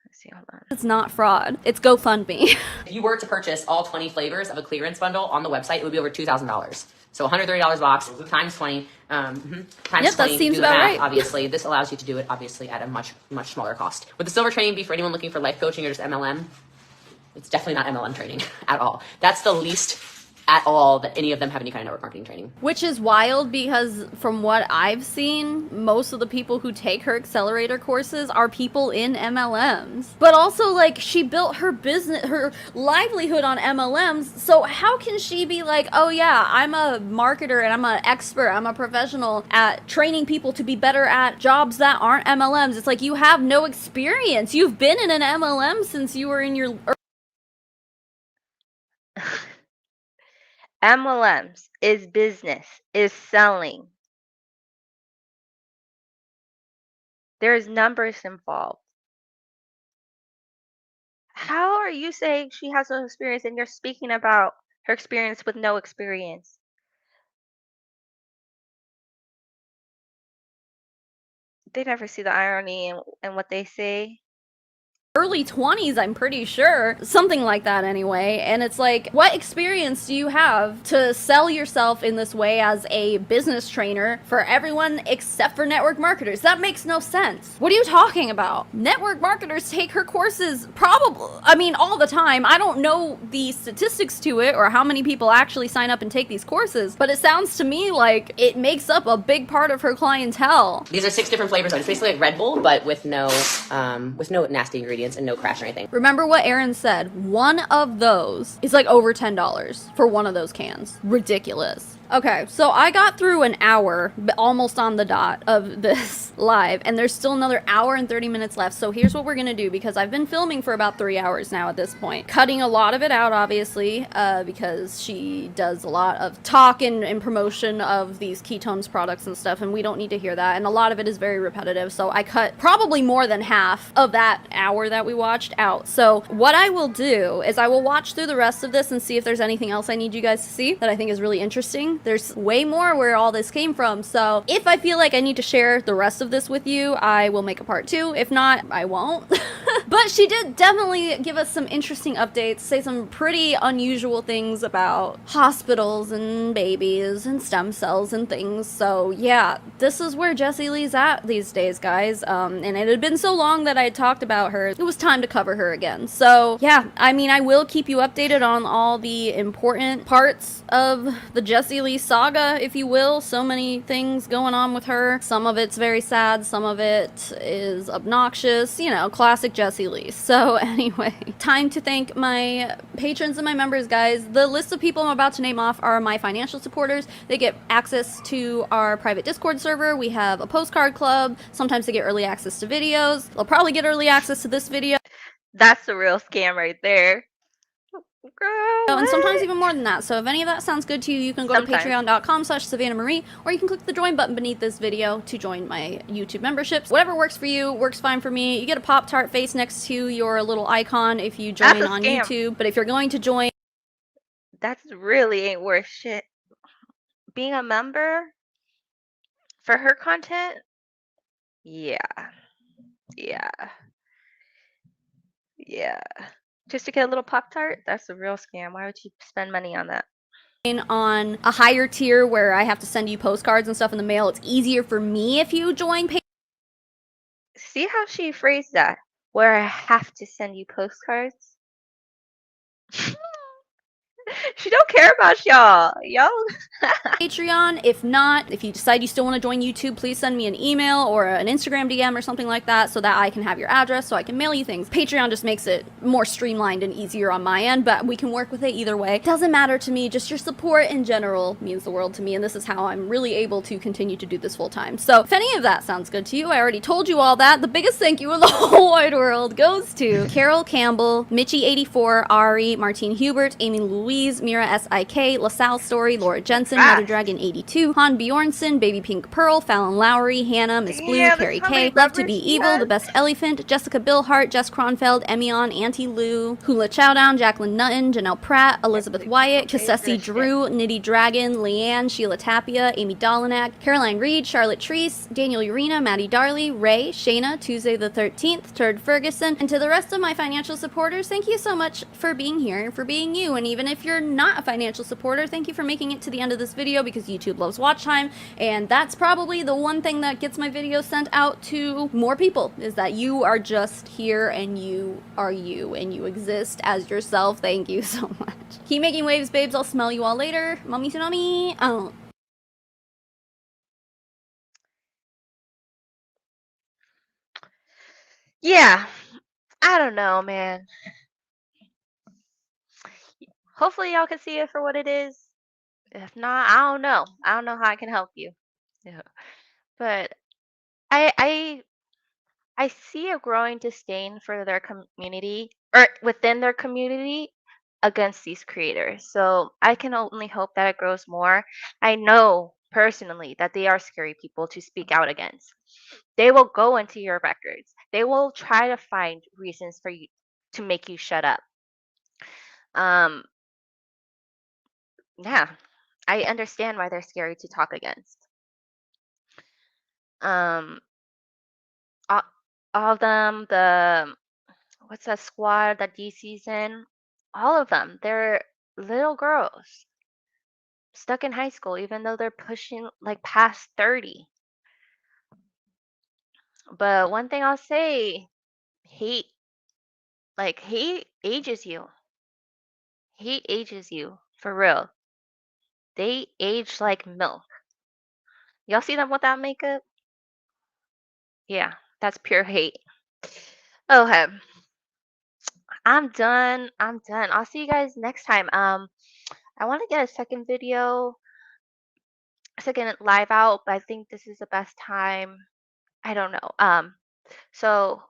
Let's see, hold on. It's not fraud. It's GoFundMe. If you were to purchase all 20 flavors of a clearance bundle on the website, it would be over $2,000. So $130 box times 20, times Yep, 20. that seems do the about math, right. Obviously, this allows you to do it obviously at a much smaller cost. Would the silver training be for anyone looking for life coaching or just MLM? It's definitely not MLM training at all. That's the least at all that any of them have any kind of network marketing training. Which is wild because from what I've seen, most of the people who take her accelerator courses are people in MLMs. But also, like, she built her business, her livelihood on MLMs, so how can she be like, oh yeah, I'm a marketer and I'm an expert, I'm a professional at training people to be better at jobs that aren't MLMs? It's like, you have no experience. You've been in an MLM since you were in your... MLMs is business, is selling. There's numbers involved. How are you saying she has no experience and you're speaking about her experience with no experience? They never see the irony in what they say. early 20s, I'm pretty sure. Something like that anyway. And it's like, what experience do you have to sell yourself in this way as a business trainer for everyone except for network marketers? That makes no sense. What are you talking about? Network marketers take her courses all the time. I don't know the statistics to it or how many people actually sign up and take these courses, but it sounds to me like it makes up a big part of her clientele. These are 6 different flavors. It's basically like Red Bull, but with no nasty ingredients and no crash or anything. Remember what Aaron said, one of those is like over $10 for one of those cans. Ridiculous. Okay, so I got through an hour, almost on the dot, of this live, and there's still another hour and 30 minutes left. So here's what we're gonna do, because I've been filming for about 3 hours now at this point. Cutting a lot of it out, obviously, because she does a lot of talk and promotion of these ketones products and stuff, and we don't need to hear that, and a lot of it is very repetitive, so I cut probably more than half of that hour that we watched out. So what I will do is I will watch through the rest of this and see if there's anything else I need you guys to see that I think is really interesting. There's way more where all this came from, so if I feel like I need to share the rest of this with you, I will make a part 2. If not, I won't. But she did definitely give us some interesting updates, say some pretty unusual things about hospitals and babies and stem cells and things. So yeah, this is where Jessie Lee's at these days, guys. And it had been so long that I had talked about her. It was time to cover her again. So yeah, I mean, I will keep you updated on all the important parts of the Jessie Lee saga, if you will. So many things going on with her. Some of it's very sad, some of it is obnoxious, you know, classic Jessie Lee. So anyway, time to thank my patrons and my members, guys. The list of people I'm about to name off are my financial supporters. They get access to our private Discord server. We have a postcard club. Sometimes they get early access to videos. They'll probably get early access to this video. That's the real scam right there. Girl, And sometimes even more than that. So if any of that sounds good to you, you can go to patreon.com/SavannahMarie, or you can click the join button beneath this video to join my YouTube memberships. Whatever works for you works fine for me. You get a Pop-Tart face next to your little icon if you join on YouTube. But if you're going to join... That really ain't worth shit. Being a member for her content? Yeah. Just to get a little Pop-Tart? That's a real scam. Why would you spend money on that? on a higher tier where I have to send you postcards and stuff in the mail, it's easier for me if you join See how she phrased that? Where I have to send you postcards? She don't care about y'all. Patreon. If not, if you decide you still want to join YouTube, please send me an email or an Instagram DM or something like that so that I can have your address so I can mail you things. Patreon just makes it more streamlined and easier on my end, but we can work with it either way. Doesn't matter to me, just your support in general means the world to me, and this is how I'm really able to continue to do this full time. So if any of that sounds good to you, I already told you all that. The biggest thank you in the whole wide world goes to Carol Campbell, Mitchie84, Ari, Martine Hubert, Amy Louise, Mira S.I.K., LaSalle Story, Laura Jensen, Mother Dragon 82, Han Bjornson, Baby Pink Pearl, Fallon Lowry, Hannah, Miss Blue, Carrie K, Love to Be Evil, The Best Elephant, Jessica Billhart, Jess Kronfeld, Emion, Auntie Lou, Hula Chowdown, Jacqueline Nutton, Janelle Pratt, Elizabeth Wyatt, Cassessi Drew, Nitty Dragon, Leanne, Sheila Tapia, Amy Dolinak, Caroline Reed, Charlotte Treese, Daniel Urena, Maddie Darley, Ray, Shayna, Tuesday the 13th, Turd Ferguson, and to the rest of my financial supporters, thank you so much for being here and for being you. And even if if you're not a financial supporter, thank you for making it to the end of this video, because YouTube loves watch time, and that's probably the one thing that gets my videos sent out to more people, is that you are just here and you are you and you exist as yourself. Thank you so much. Keep making waves, babes. I'll smell you all later. Mommy tsunami out. Yeah, I don't know, man. Hopefully y'all can see it for what it is. If not, I don't know. I don't know how I can help you. Yeah. But I I see a growing disdain for their community, or within their community, against these creators. So I can only hope that it grows more. I know personally that they are scary people to speak out against. They will go into your records. They will try to find reasons for you to make you shut up. Um, yeah, I understand why they're scary to talk against. Um, all, all of them, the what's that squad that DC's in? All of them, they're little girls stuck in high school, even though they're pushing like past 30. But one thing I'll say, hate, hate ages you. Hate ages you, for real. They age like milk. Y'all see them without makeup? Yeah, that's pure hate. Okay, I'm done. I'm done. I'll see you guys next time. I want to get a second live out, but I think this is the best time. I don't know. So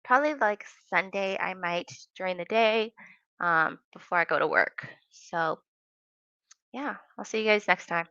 probably like Sunday, I might during the day, before I go to work. So yeah, I'll see you guys next time.